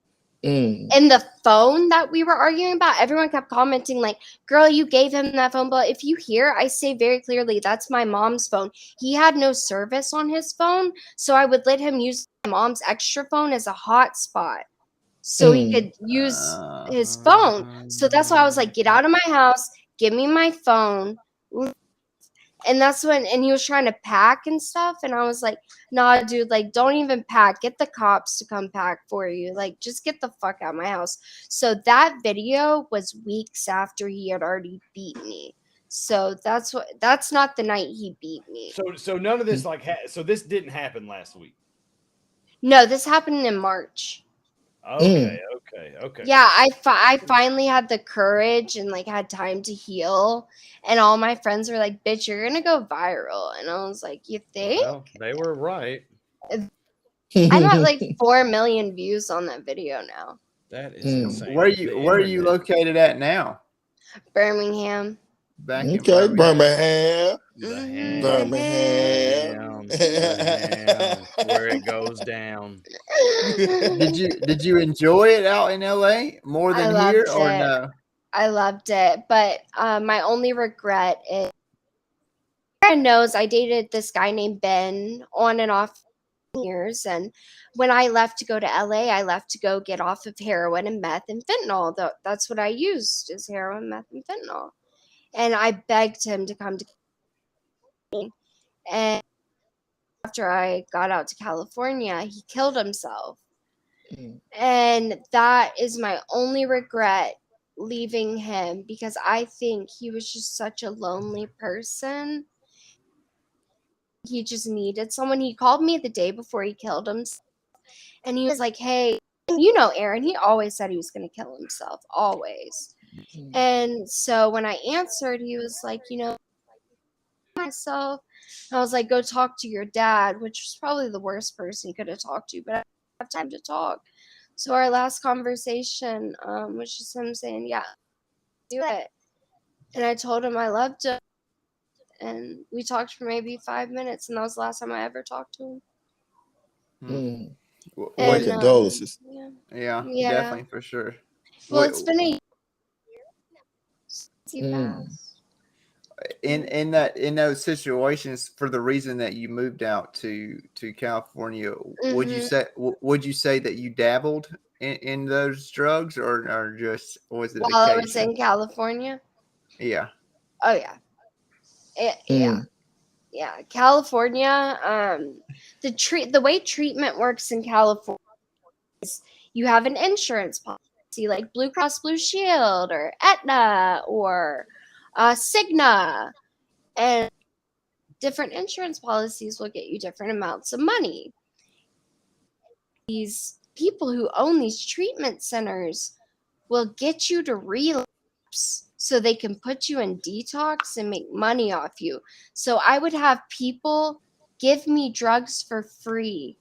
And the phone that we were arguing about, everyone kept commenting like, "Girl, you gave him that phone." But if you hear, I say very clearly, that's my mom's phone. He had no service on his phone, so I would let him use my mom's extra phone as a hotspot so he could use his phone. So that's why I was like, "Get out of my house, give me my phone." And that's when, and he was trying to pack and stuff, and I was like, "Nah, dude, like, don't even pack. Get the cops to come pack for you. Like, just get the fuck out of my house." So that video was weeks after he had already beat me. So that's not the night he beat me. So none of this so this didn't happen last week. No, this happened in March. Okay. Yeah, I finally had the courage and like had time to heal, and all my friends were like, "Bitch, you're gonna go viral," and I was like, "You think?" Well, they were right. I got like 4 million views on that video now. That is insane. Where The are you internet. located at now? Birmingham. Back in Okay, Birmingham. Birmingham. Birmingham, where it goes down. Did you enjoy it out in LA more I than loved here or it. no? I loved it, but my only regret is everyone knows I dated this guy named Ben on and off years, and when I left to go to LA, I left to go get off of heroin and meth and fentanyl. That's what I used, is heroin, meth, and fentanyl. And I begged him to come to me, and after I got out to California, he killed himself. Mm. And that is my only regret leaving him, because I think he was just such a lonely person. He just needed someone. He called me the day before he killed himself, and he was like, "Hey, you know, Aaron, he always said he was going to kill himself, always." Mm. And so when I answered, he was like, "You know, myself." And I was like, "Go talk to your dad," which was probably the worst person he could have talked to, but I didn't have time to talk. So our last conversation was just him saying, "Yeah, do it." And I told him I loved him, and we talked for maybe 5 minutes, and that was the last time I ever talked to him. Mm. My What? And condolences. yeah, Yeah, yeah. definitely for sure. Well, What it's been a year since he Mm. passed. in those situations, for the reason that you moved out to California, would you say that you dabbled in those drugs, or just was it While I was occasional? in California. Yeah. Oh yeah, yeah. Mm. Yeah, California. The way treatment works in California is you have an insurance policy like Blue Cross Blue Shield or Aetna or Cigna, and different insurance policies will get you different amounts of money. These people who own these treatment centers will get you to relapse so they can put you in detox and make money off you. So I would have people give me drugs for free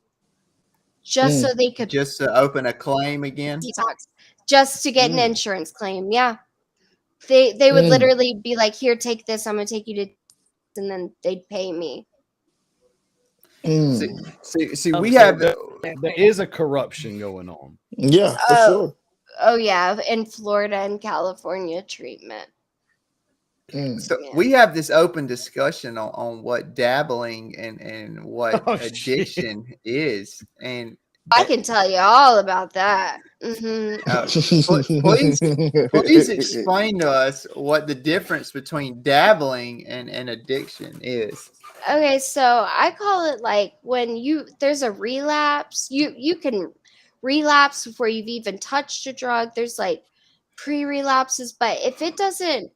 just so Mm. they could Just to open a claim again. detox, just to get an Mm. insurance claim. Yeah. They would Mm. literally be like, "Here, take this. I'm going to take you to," and then they'd pay me. See, Mm. see, we So have. there is a corruption going on. Yeah, for Oh, sure. oh yeah, in Florida and California treatment. Mm. So Yeah. we have this open discussion on what dabbling and what Oh shit! addiction is, and I can tell you all about that. please please explain to us what the difference between dabbling and addiction is. Okay, so I call it like when there's a relapse, you can relapse before you've even touched a drug. There's like pre-relapses, but if it doesn't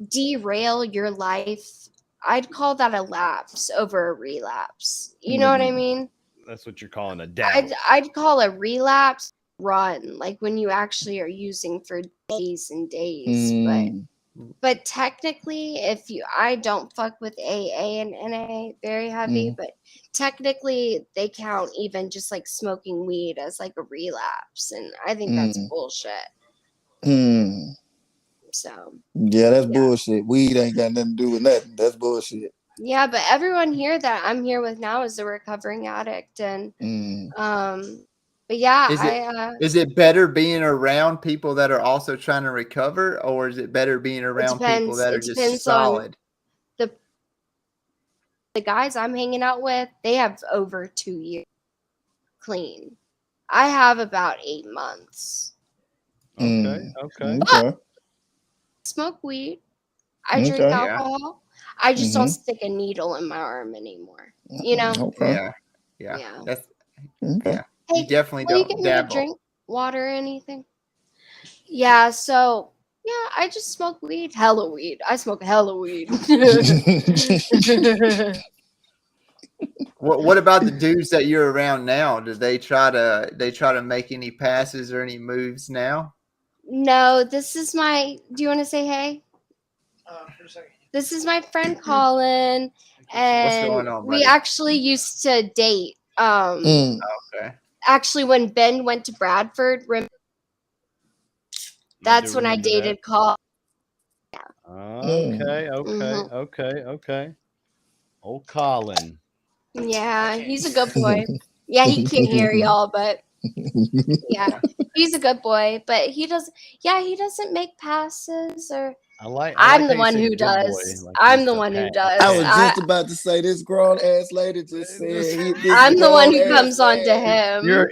derail your life, I'd call that a lapse over a relapse. You know what I Mm. mean? That's what you're calling a I'd dabble. I'd call a relapse run, like when you actually are using for days and days. Mm. But technically, I don't fuck with AA and NA very heavy, Mm. but technically they count even just like smoking weed as like a relapse, and I think that's Mm. bullshit. Mm. So Yeah, that's yeah. bullshit. Weed ain't got nothing to do with nothing. That's bullshit. Yeah, but everyone here that I'm here with now is a recovering addict, and Mm. but yeah, Is it is it better being around people that are also trying to recover, or is it better being it around people depends. that are It just depends on solid? the the guys I'm hanging out with. They have over 2 years clean. I have about 8 months. Okay, Mm. okay. Okay. Smoke weed. I drink Okay. Yeah, alcohol. I just don't Mm-hmm. stick a needle in my arm anymore. You know? Okay. yeah, yeah. Yeah. That's Okay. yeah. You Hey, definitely will you don't get me a dabble. drink? Water or anything? Yeah, so yeah, I just smoke weed. Hella weed. I smoke hella weed. What about the dudes that you're around now? Do they try to make any passes or any moves now? No, this is my. Do you want to say hey? This is my friend Colin, What's and going on, we buddy? actually used to date. Mm. Okay. Actually, when Ben went to Bradford, I do that's when I remember that. dated Colin. Okay, Mm. okay, Hmm. okay, okay. Oh, Colin. Yeah, he's a good boy. Yeah, he can't hear y'all, but yeah, he's a good boy. But he doesn't. Yeah, he doesn't make passes, or I I'm like the how you one said who good boy, does. like I'm he's the a one who I does. was just about to say this grown ass lady just said this I'm the one grown who ass comes on to man. him. You're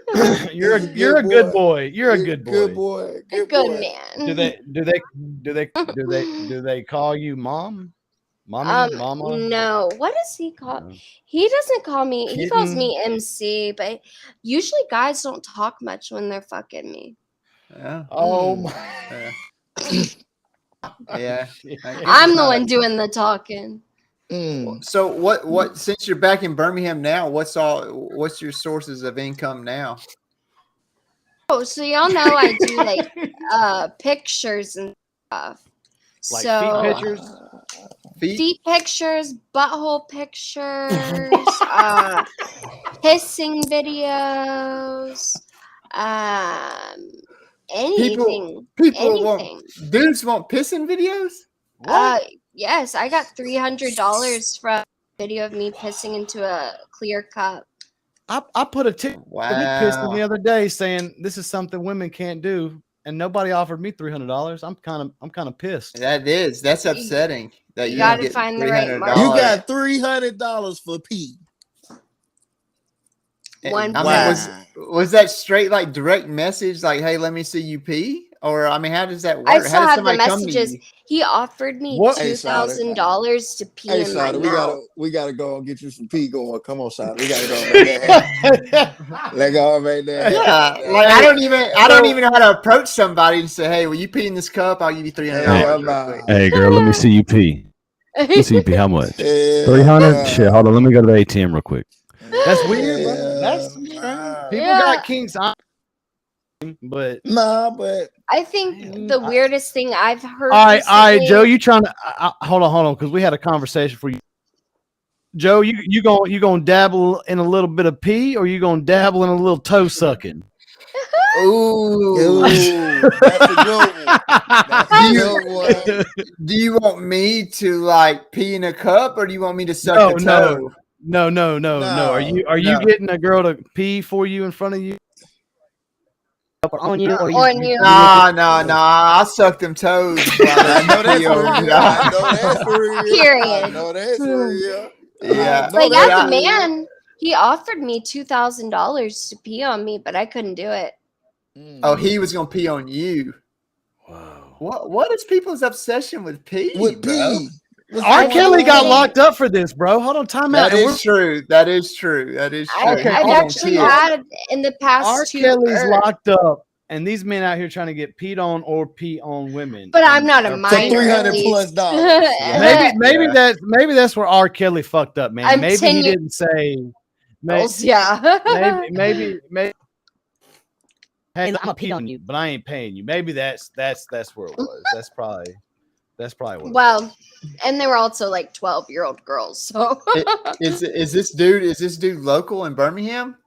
He's a you're good a good boy. boy. You're a He's a good good boy. boy. A Good good boy. Do man. they do they do they do they do they call you mom? Mommy, mama. No. What does he call? No. He doesn't call me. He calls Kitten. me MC, but usually guys don't talk much when they're fucking me. Yeah. Oh Mm. my. Yeah. Shit. I'm the one doing the talking. Mm. So what since you're back in Birmingham now, what's your sources of income now? Oh, so y'all know I do like pictures and stuff. Like so feet pictures. feet pictures, butthole pictures, pissing videos, anything. People want Anything. dudes want pissing videos? What? Yes, I got $300 from a video of me pissing into a clear cup. I put a tip of me pissing the other day saying this is something women can't do, and nobody offered me $300. I'm kind of pissed. That's upsetting. That You you don't gotta get find the right $300. market. You got $300 for pee. One I Wow. mean, was that straight like direct message like, hey, let me see you pee? Or I mean, how does that work? I How still does have the somebody come to messages. you? He offered me What- Hey, $2,000 to pee Hey, in my Sada, mouth. we gotta go and get you some pee going. Come on, Sada. We gotta go and make that happen. Let go and make that Yeah, happen. like I don't even know how to approach somebody and say, hey, will you pee in this cup? I'll give you $300 Hell real quick. nah. Hey, girl, let me see you pee. Let me see you pee. How much? Hell 300? nah. Shit, hold on. Let me go to the ATM real quick. That's weird, bro. Hell That's nah. strange. People Yeah. got kinks, but Nah, but I think the weirdest thing I've heard. all right, recently- Joe, you trying to hold on, because we had a conversation for you. Joe, you gonna dabble in a little bit of pee, or you gonna dabble in a little toe sucking? Ooh. that's a good one. That's a good one. Do you want me to like pee in a cup or do you want me to suck No, a no. toe? No. Are you No. getting a girl to pee for you in front of you? On you, or On you. Nah. I suck them toes. I know that's Pee over real. me. I know that's real. Period. I know that's real. Yeah. But that's yeah, the real. man, he offered me $2,000 to pee on me, but I couldn't do it. Oh, he was gonna pee on you. Whoa. What is people's obsession with pee? With bro? pee. R. Kelly got think- locked up for this, bro. Hold on, time out. That is true. That is true. Okay, I've hold on, actually chill. had in the past R. 2 Kelly's or- locked up, and these men out here trying to get peed on or pee on women. But I'm not a Or- minor. For at $300 least. plus dollars. Maybe Yeah. maybe that's where R. Kelly fucked up, man. I'm maybe 10 he years- didn't say. Yeah. Maybe. Hey, I'm gonna pee on you, but I ain't paying you. Maybe that's where it was. That's probably what. It Well, was. and they were also like 12-year-old girls. So, Is this dude local in Birmingham?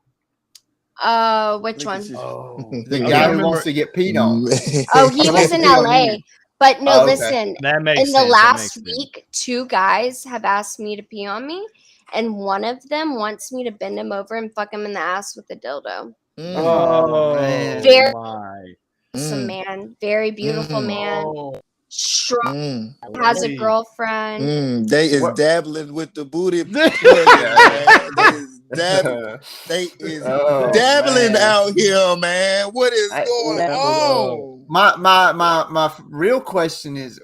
which one? Oh, The okay, guy I who remember- wants to get peed on. Oh, he I was want in to pee on LA. you. But no, Oh, okay. listen. That makes In the sense. last That makes sense. week, 2 guys have asked me to pee on me, and one of them wants me to bend him over and fuck him in the ass with a dildo. Oh, man. Very- my. Some man, very beautiful man, Oh, strong, has a Hey. girlfriend. They is What- dabbling with the booty. Yeah. They is Oh, dabbling man. out here, man. What is I- going on? My real question is,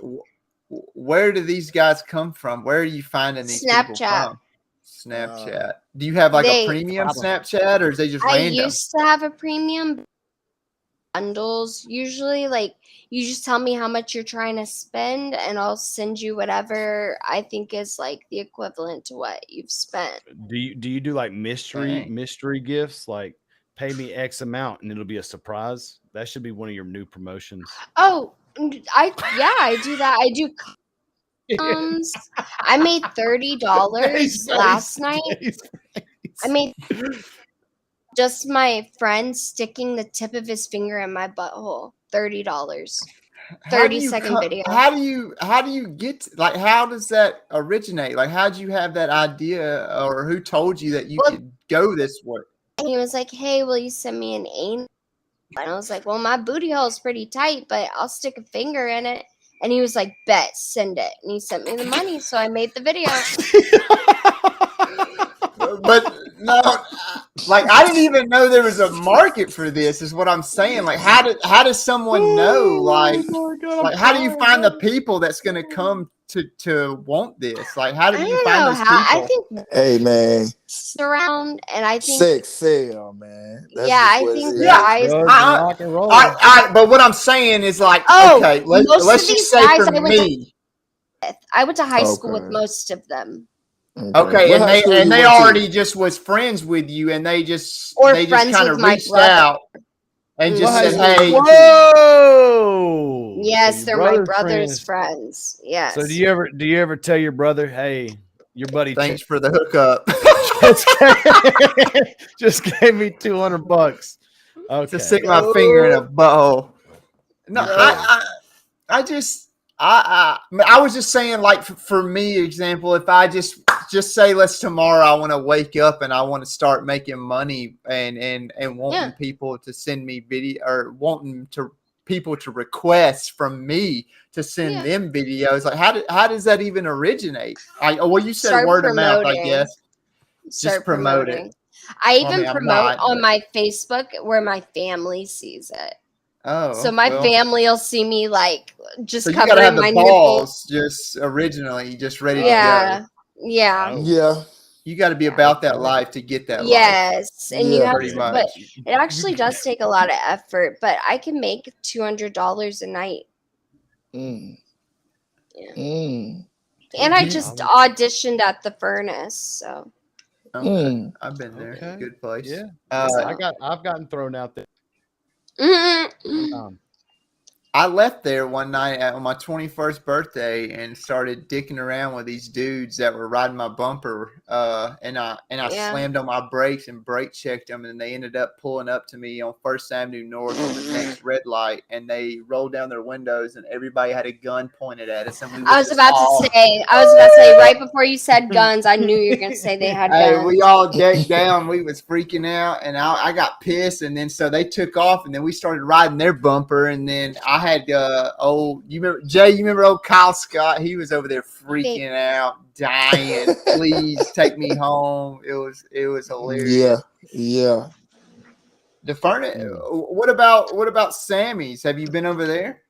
where do these guys come from? Where are you finding these people Snapchat. from? Snapchat. Do you have like They- a premium Probably. Snapchat, or is they just I random? used to have a premium bundles. Usually, like you just tell me how much you're trying to spend, and I'll send you whatever I think is like the equivalent to what you've spent. do you do like Dang. mystery gifts, like pay me X amount and it'll be a surprise? That should be one of your new promotions. Oh, I do that. I do condoms. I made $30 last night. I made just my friend sticking the tip of his finger in my butthole. $30. How do 30-second you video. How do you get like? How does that originate? Like, how did you have that idea, or who told you that you Well- could go this way? He was like, "Hey, will you send me an anal?" And I was like, "Well, my booty hole is pretty tight, but I'll stick a finger in it." And he was like, "Bet, send it." And he sent me the money, so I made the video. But no, like I didn't even know there was a market for this. Is what I'm saying. Like, how does someone know? Like how do you find the people that's going to come to want this? Like, how I did you don't find know these how. I people? think Hey man, around, and I think sex sale, man. That's yeah, just I what it think Yeah, is. guys. Drugs and I, rock and roll. but what I'm saying is like, Oh, okay, most let's of just these say guys for me, I went to high school with Okay. most of them, Okay. okay, What high school and you they went to? already just was friends with you, and or they just friends kind with of my reached brother. out and What just high said, Mhm. school you hey, went to? Whoa! So Yes, your they're my brother's brother's friends. friends. So Yes. do you ever tell your brother, hey, your buddy thanks for the hookup. just gave me $200? To Okay. stick my finger in a butthole. No, Okay. I just, I was just saying, like, for me, example, if I just say, let's tomorrow, I want to wake up and I want to start making money and wanting Yeah. people to send me video or wanting to people to request from me to send Yeah. them videos. Like, how does that even originate? Well, you said Start word of mouth, I promoting. guess. Just Start promote it. promoting. I Well, I even mean, I'm promote not, on but my Facebook where my family sees it. So oh my well. family will see me like So just you got to have covering the my nipple. balls just originally just ready to Oh. go. Yeah. Yeah. Oh. Yeah. You got to be Yeah. about that Okay. life to get that life, Yes. And you Yeah, have pretty to, man. but much. it actually does take a lot of effort, but I can make $200 a night. Mm. Yeah. Mm. And I Okay. just auditioned at the Furnace, so Okay, Mm. I've been there. Okay. Good place. Yeah. Uh, I've gotten thrown out there. Mhm. I left there one night on my 21st birthday and started dicking around with these dudes that were riding my bumper. And I Yeah. slammed on my brakes and brake checked them, and they ended up pulling up to me on First Avenue North on the next red light, and they rolled down their windows, and everybody had a gun pointed at us, and we I was was just about all. to say, right before you said guns, I knew you were gonna say they had Hey, guns. we all decked down. We was freaking out, and I got pissed, and then so they took off, and then we started riding their bumper, and then I had you remember Jay? You remember old Kyle Scott? He was over there freaking out, dying. Please take me home. It was Yeah. hilarious. Yeah. The furnace. Mm. What about Sammy's? Have you been over there?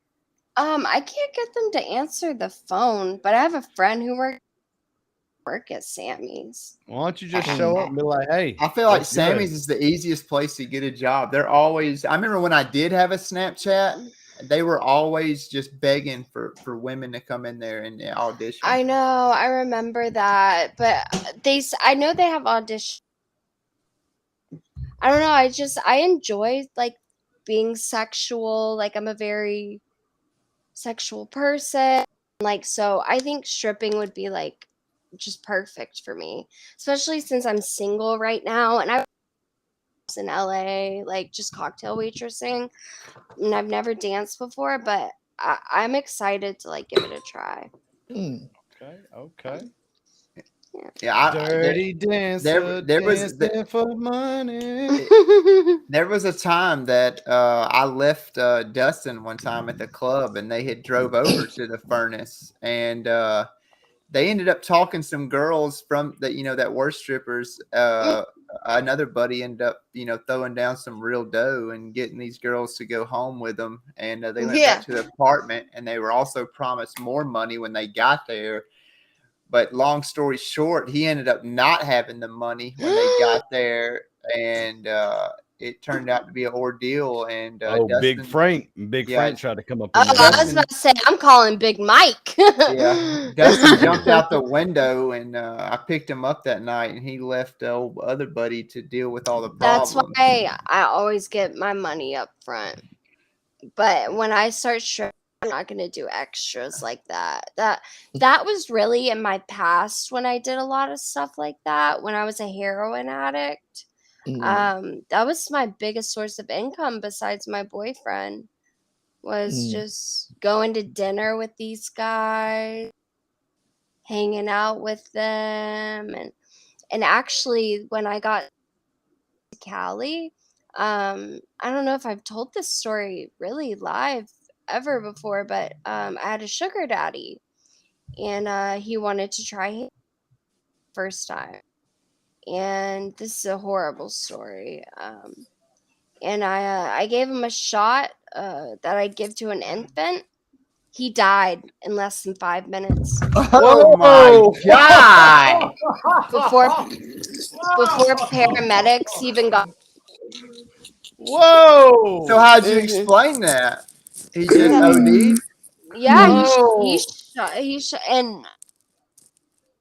I can't get them to answer the phone, but I have a friend who work at Sammy's. Why don't you just show up and be like, hey, I feel like what's Sammy's good? is the easiest place to get a job. They're always. I remember when I did have a Snapchat, they were always just begging for women to come in there and audition. I know, I remember that, but I know they have audition. I don't know, I enjoy like being sexual. Like I'm a very sexual person. Like so I think stripping would be like just perfect for me, especially since I'm single right now and I was in LA, like just cocktail waitressing, and I've never danced before, but I'm excited to like give it a try. Mm. Okay. Yeah, Dirty dancer there dancing for money. there was a time that I left Dustin one time at the club, and they had drove over to the furnace, and they ended up talking some girls from that that were strippers. Another buddy ended up throwing down some real dough and getting these girls to go home with them, and they went back Yeah. to the apartment, and they were also promised more money when they got there. But long story short, he ended up not having the money when they got there, and it turned out to be an ordeal. And Oh, Dustin, Big yeah, Frank tried to come up Oh, in there, I didn't was he? about to say I'm calling Big Mike. yeah, Dustin jumped out the window, and I picked him up that night, and he left the old other buddy to deal with all the That's problems. why I always get my money up front. But when I start stripping, I'm not gonna do extras like that. That was really in my past when I did a lot of stuff like that when I was a heroin addict. Mm. That was my biggest source of income besides my boyfriend, was Mm. just going to dinner with these guys, hanging out with them, and actually when I got to Cali, I don't know if I've told this story really live ever before, but I had a sugar daddy, and he wanted to try his first time, and this is a horrible story. And I gave him a shot that I give to an infant, He died in less than 5 minutes Oh my god! before paramedics even got. Whoa! So how'd you Mhm. explain that? He just Yeah, OD'd? yeah. Whoa! He shot, and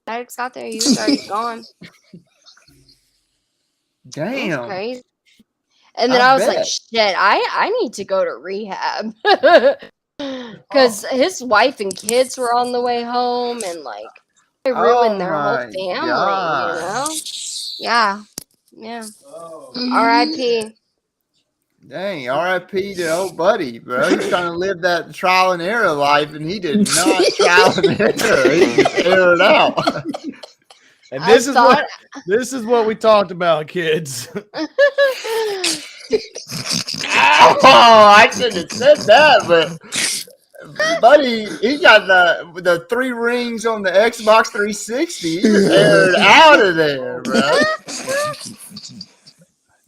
paramedics got there. He was already gone. It was Damn. crazy. And then I I was like, bet. shit, I need to go to rehab. Because his wife and kids were on the way home and like it Oh ruined their whole my family, you god. know? Yeah. Yeah. Oh. R.I.P. Dang, RIP to old buddy, bro. He's trying to live that trial and error life, and he did not trial and error. He just aired out. And I this is what we talked about, kids. Oh, I shouldn't have said that, but buddy, he got the 3 rings on the Xbox 360. He just aired out of there, bro.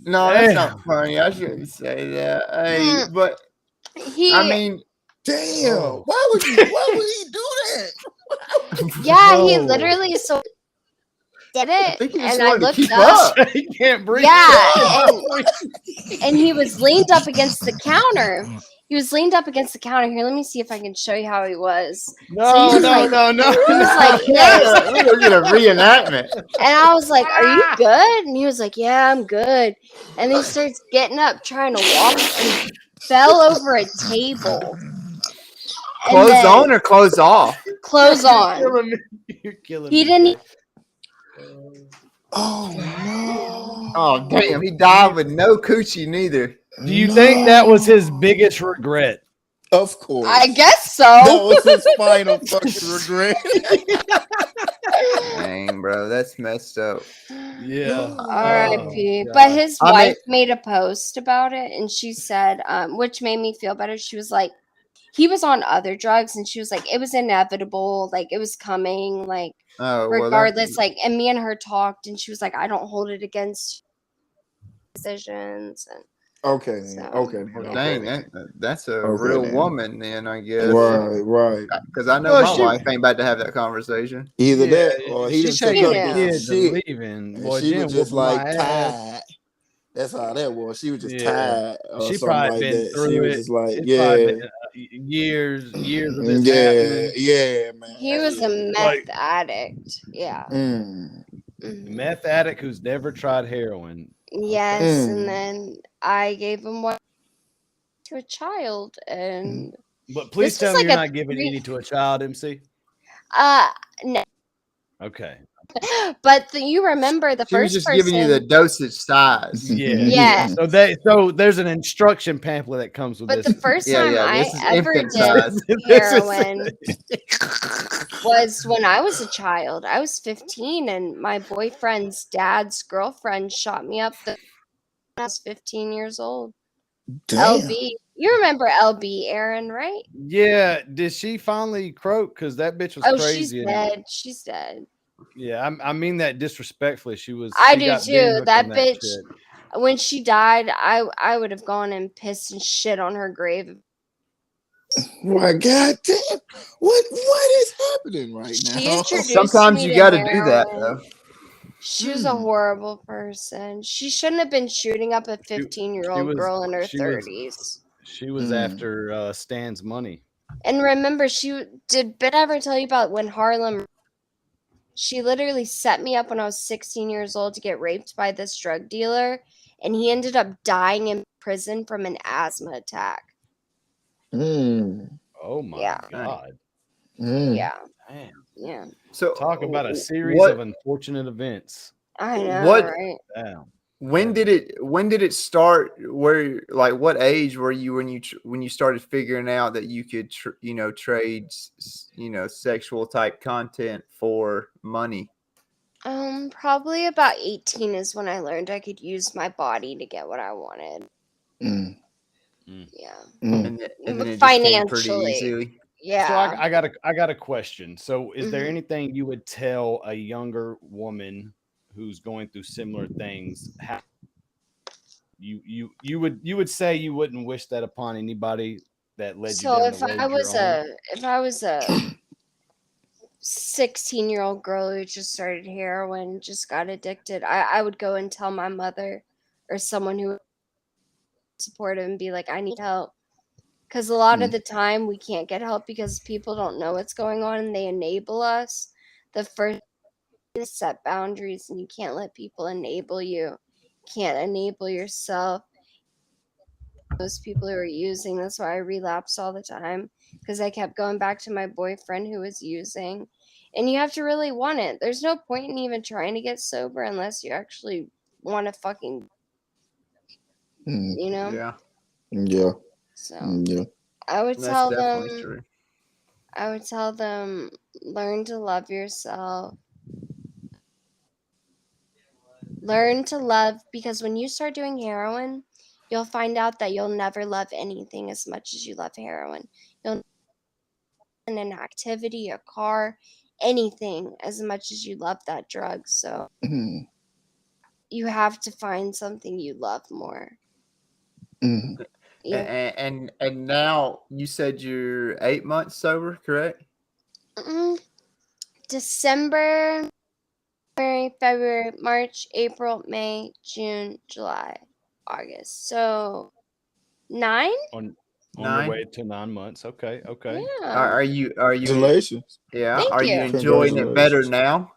No, that's not Damn. funny. I shouldn't say that. Hey, but he I mean, Damn. Oh. Why would he do that? yeah, he Whoa. literally so did I it think he just and I wanted to looked keep up. up. He can't breathe. Yeah, and he was leaned up against the counter. He was leaned up against the counter. Here, let me see if I can show you how he was. So he No, was no, like, no, no. he was no. like this. Yeah, we're gonna get a reenactment. And I was like, "Are you good?" And he was like, "Yeah, I'm good." And then he starts getting up, trying to walk, and fell over a table. And Clothes then on or clothes off? clothes You're on. killing me. You're killing He me. didn't. Oh no. Oh damn, he died with no coochie neither. Do you think that was his biggest regret? Of course. I guess that so. was his final fucking regret. Dang, bro, that's messed up. Yeah. R.I.P. Oh, But God. his I wife made a post about it, and she said, which made me feel better. She was like, he was on other drugs, and she was like, it was inevitable, like it was coming, like Oh well, regardless, like. And me and her talked, and she was like, I don't hold it against decisions, and Okay, so okay, yeah. dang, okay. that's a Okay, real then. woman then, I guess. Right. Because I know Well, my she- wife ain't about to have that conversation. Either Yeah, that or he she done said took She her the to knew. get kids are shit. leaving. And Boy, she Jen was just whooping my like ass. tired. That's how that was. She was just Yeah. tired or She something probably like been that. She through was it. just like, It's probably yeah, been years of this happening. yeah, man. He was a meth Like- addict. Yeah. Mm. Mhm. Meth addict who's never tried heroin. Yes, Mm. and then I gave him one to a child, and But please This tell was me like you're a not giving three- any to a child, MC. no. Okay. But you remember the She was first just person. giving you the dosage size. Yeah. Yeah. So there's an instruction pamphlet that comes with But this. the first Yeah, time yeah, I this is ever infant did size. heroin was when I was a child. I was 15, and my boyfriend's dad's girlfriend shot me up when I was 15 years old. Damn. LB. You remember LB, Aaron, right? Yeah. Did she finally croak? Because that bitch was Oh, crazy. she's and- dead. She's dead. Yeah, I mean that disrespectfully. She I she do got too. big hooked That on bitch. shit. When she died, I would have gone and pissed and shit on her grave. My goddamn. What is happening right She now? introduced Sometimes me you to got to do that, heroin. though. She was a horrible person. She shouldn't have been shooting up a 15-year-old was- girl in her she was- 30s. She was Mm. after Stan's money. And remember, did Ben ever tell you about when Harlem? She literally set me up when I was 16 years old to get raped by this drug dealer, and he ended up dying in prison from an asthma attack. Mm. Oh my Yeah. god! Mm. Yeah, Damn. yeah. So Talk about a series what, of unfortunate events. I know, What- right? Damn. when did it start? Where, like, what age were you when you started figuring out that you could trade sexual type content for money? Probably about 18 is when I learned I could use my body to get what I wanted. Mm. Yeah. Mm. And then it just came pretty Financially. easily. Yeah. So I got a question. So is there Mhm. anything you would tell a younger woman who's going through similar things? How you would say you wouldn't wish that upon anybody that led you So down if the road I you're was on? if I was a 16-year-old girl who just started heroin, just got addicted, I would go and tell my mother or someone who was supportive and be like, I need help. Because a lot of the time we can't get help because people don't know what's going on and they enable us. The first thing is set boundaries, and you can't let people enable you. You can't enable yourself. Those people who are using, that's why I relapse all the time, because I kept going back to my boyfriend who was using. And you have to really want it. There's no point in even trying to get sober unless you actually want to fucking, you know? Yeah, Yeah. So Yeah. I would that's tell definitely them, true. learn to love yourself. Learn to love, because when you start doing heroin, you'll find out that you'll never love anything as much as you love heroin. You'll in an activity, a car, anything as much as you love that drug. So Mm, you have to find something you love more. mm. You And now you said you're 8 months sober, correct? December, January, February, March, April, May, June, July, August. So 9? On your 9. way to 9 months. Okay. Okay. Yeah. Are you Congratulations. yeah, Thank are you you. enjoying it better Congratulations. now?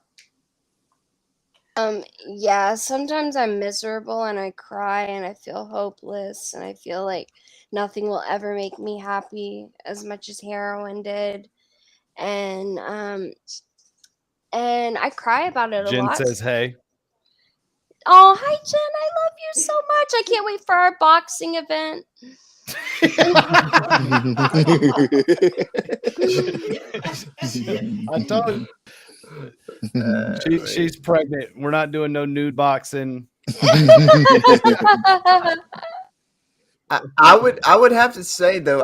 Yeah, sometimes I'm miserable and I cry and I feel hopeless and I feel like nothing will ever make me happy as much as heroin did. And I cry about it a Jen lot. says, "Hey." Oh, hi Jen, I love you so much. I can't wait for our boxing event. I told you, she's pregnant. We're not doing no nude boxing. I would have to say though,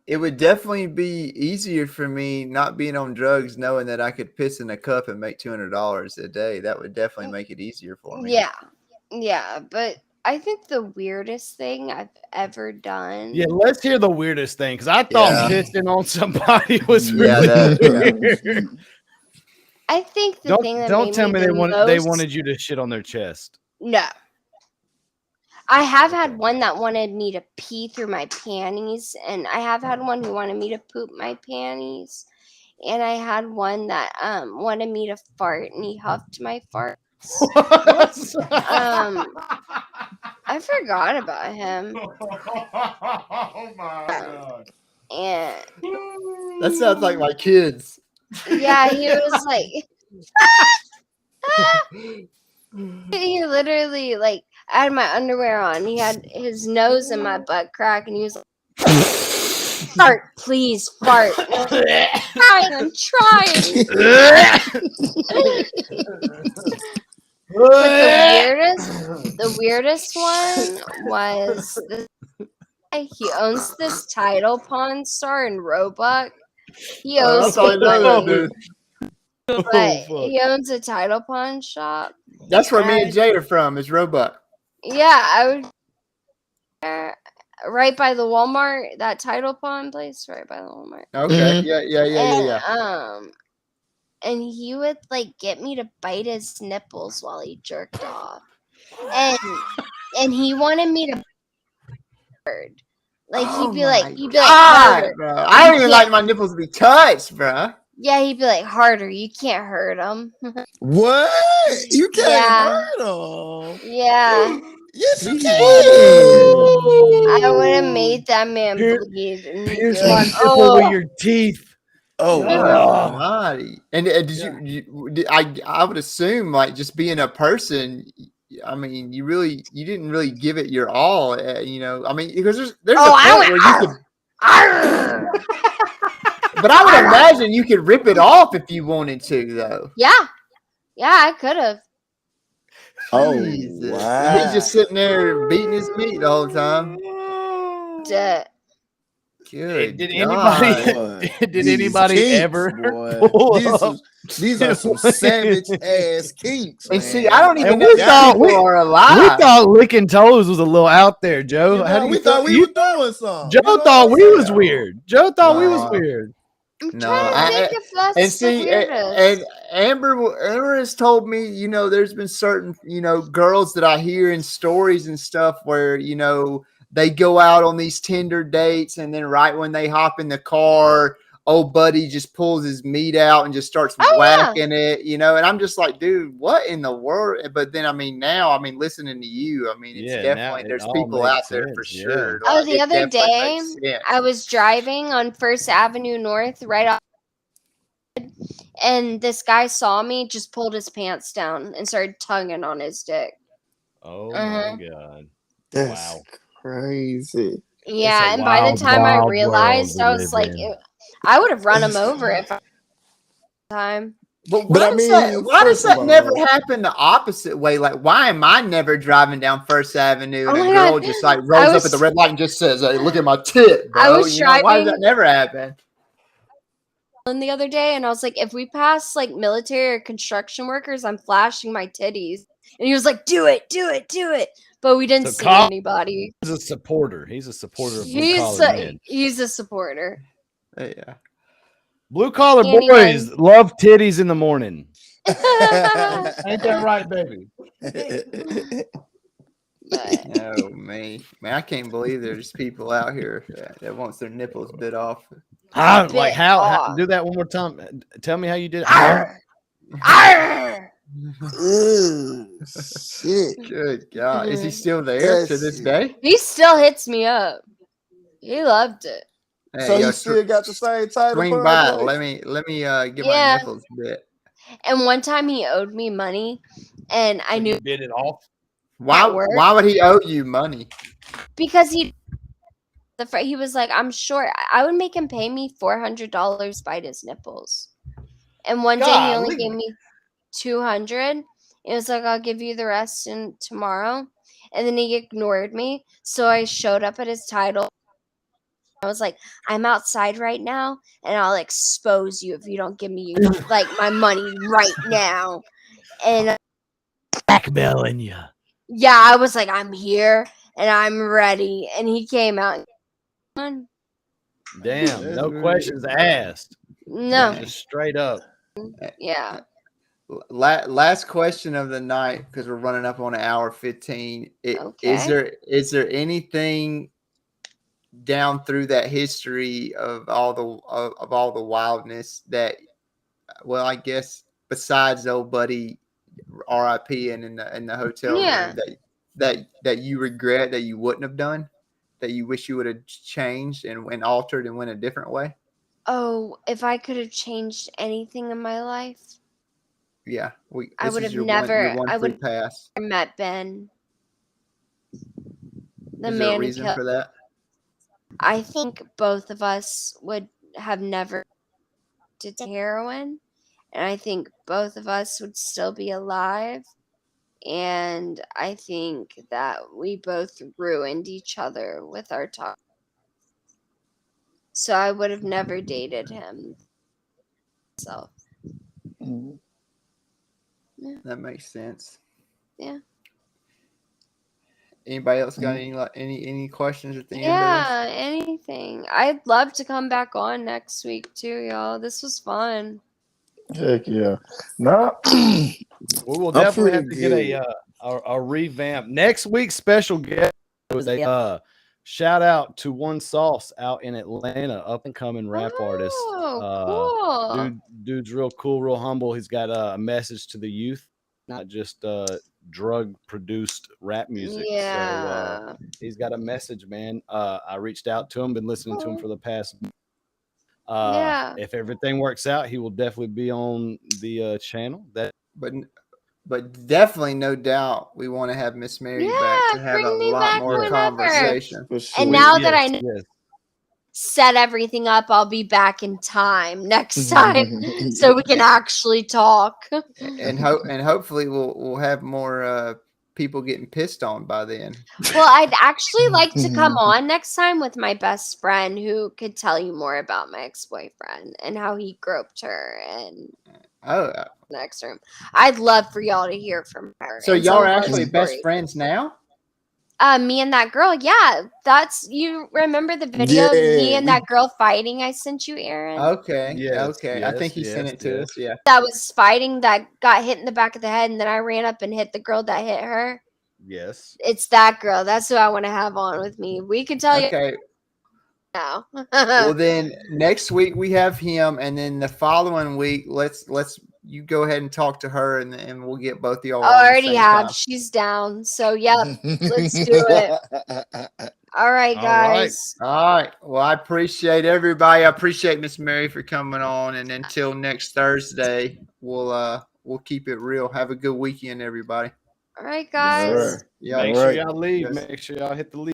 it would definitely be easier for me not being on drugs, knowing that I could piss in a cup and make $200 a day. That would definitely make it easier for me. Yeah. Yeah, but I think the weirdest thing I've ever Yeah, done. let's hear the weirdest thing because I thought Yeah. pissing on somebody was Yeah, really yeah. weird. I think the thing that Don't made tell me me the they most. wanted you to shit on their chest. No. I have Okay. had one that wanted me to pee through my panties, and I have had one who wanted me to poop my panties, and I had one that wanted me to fart, and he huffed my farts. I forgot about him, Oh my god. and That sounds like my kids. yeah, he was like, he literally like, I had my underwear on. He had his nose in my butt crack, and he was like, fart, please, fart. I'm trying. But the weirdest one was this guy. He owns this tidal pawn store in Roebuck. He owes That's all I me know that money, dude. but Oh, fuck. he owns a tidal pawn shop. That's where me I and Jay are from, is Roebuck. Yeah, I would right by the Walmart, that tidal pawn place, right by the Walmart. Okay. Mhm. And he would like get me to bite his nipples while he jerked off, and he wanted me to bird. Like Oh he'd be like God, harder. bro. I don't even like my nipples to be touched, bro. Yeah, he'd be like harder. You can't hurt him. What? You can't Yeah. hurt him. Yeah, Yes, you Jeez. can. I would have made that man Here- bleed, and he'd be Here's my like, nipple with "Oh, your teeth. Oh, God wow. almighty. And did I would assume, like, just being a person, I mean, you didn't really give it your all, I mean, because there's oh, a I point went, where you could, arr." but I would imagine you could rip it off if you wanted to, though. Yeah, I could have. Oh, Jesus. And wow. he's just sitting there beating his meat the whole time. Duh. Good Did God. anybody? Boy, Did these anybody kinks, ever boy. pull These up? are some savage ass kinks, And man. see, I don't even And know we if thought people are we alive. thought licking toes was a little out there, Joe. You How do know, you we feel? thought we You were doing something. Joe You know thought what we I'm was saying? weird. Joe thought we was No. weird. I'm No, trying to think if that's and the see, weirdest. and Amber has told me, there's been certain, girls that I hear in stories and stuff where, they go out on these Tinder dates, and then right when they hop in the car, old buddy just pulls his meat out and just starts Oh, yeah. whacking it, and I'm just like, dude, what in the world? But then, now, listening to you, it's Yeah, now definitely, it there's all people makes out there for sense, yeah. sure. Oh, Like, the it other definitely day, makes sense. I was driving on First Avenue North, right off, and this guy saw me, just pulled his pants down and started tugging on his dick. Oh Uh-huh. my god! That's Wow. crazy. Yeah, a and by the wild, time I wild realized, world I we was live like, in. I would have run him over if I had time. But But why I does mean, that? Why does first of that never all, happen the opposite way? Like, why am I never driving down First Avenue Oh and a my girl God. just like I rolls up was- at the red light and just says, "Hey, look at my tit, I bro"? was Why does that driving- never happen? The other day, and I was like, if we pass like military or construction workers, I'm flashing my titties. And he was like, do it, do it, do it. But we didn't So see Colin- anybody. He's a supporter. He's a supporter of blue He's collar men. he's a supporter. Yeah. Blue collar Anyway. boys love titties in the morning. But Ain't that right, baby? Oh man, I can't believe there's people out here that wants their nipples bit off. Like Bit how off. do that one more time? Tell me how you did it. Arr! Arr! Ooh, shit. Good God, is he Mhm. still there to That's this it. day? He still hits me up. He loved it. Hey, So yo, you still got the same title? swing by. Place? Let me get Yeah. my nipples bit. And one time he owed me money, and I knew bit it off. Why? work. Why would he owe you money? because he was like, I'm short. I would make him pay me $400 bite his nipples. And one day he only Golly. gave me 200. It was like, I'll give you the rest tomorrow. And then he ignored me. So I showed up at his title. I was like, I'm outside right now, and I'll expose you if you don't give me like my money right now. And Blackmailing you. yeah, I was like, I'm here and I'm ready. And he came out. And, Damn, no questions asked. no, Just straight up. yeah. Last question of the night, because we're running up on an hour 15. Okay. Is there anything down through that history of all the wildness that, well, I guess besides old buddy R.I.P. and in the hotel Yeah. room that you regret that you wouldn't have done, that you wish you would have changed and altered and went a different way? Oh, if I could have changed anything in my life, Yeah, I this would is have your never- one I free would- pass. I met Ben. The Is there a man who reason killed. for that? I think both of us would have never did heroin, and I think both of us would still be alive. And I think that we both ruined each other with our talk. So I would have never dated him. So Mhm. That makes sense. Yeah. Anybody else got any questions at the end of yeah, anything. I'd love to come back on next week too, y'all. This was fun. Heck yeah. Nah. We will I'm definitely have pretty to good. get a revamp. Next week's special guest was a shout out to One Sauce out in Atlanta, up and coming rap artist. Oh, cool. Dude's real cool, real humble. He's got a message to the youth, not just drug produced rap music. So Yeah. he's got a message, man. I reached out to him, been listening to him for the past. Yeah. If everything works out, he will definitely be on the channel. That but definitely, no doubt, we want to have Miss Mary back to have bring a me lot back more whenever. conversation. For sure. And now that I yes. set everything up, I'll be back in time next time so we can actually talk. And hopefully we'll have more people getting pissed on by then. Well, I'd actually like to come on next time with my best friend who could tell you more about my ex-boyfriend and how he groped her and Oh, next room. I'd love for y'all to hear from her. so and y'all some are of our actually best stories. friends now? Me and that girl, yeah. That's you remember the video of me Yeah, and we that girl fighting I sent you, Aaron? Okay. Yes, Okay. I think he sent it to us. Yeah. That was fighting that got hit in the back of the head and then I ran up and hit the girl that hit her. Yes. It's that girl. That's who I want to have on with me. We can tell you Okay. now. Well, then next week we have him, and then the following week, let's you go ahead and talk to her, and we'll get both of y'all I on the already same have. time. She's down. So, yep. Let's do it. All right, All right. guys. All right. Well, I appreciate everybody. I appreciate Miss Mary for coming on, and until next Thursday, we'll keep it real. Have a good weekend, everybody. All right, Yes, guys. sir. Yeah. All Make sure right. y'all leave. Yes. Make sure y'all hit the leave.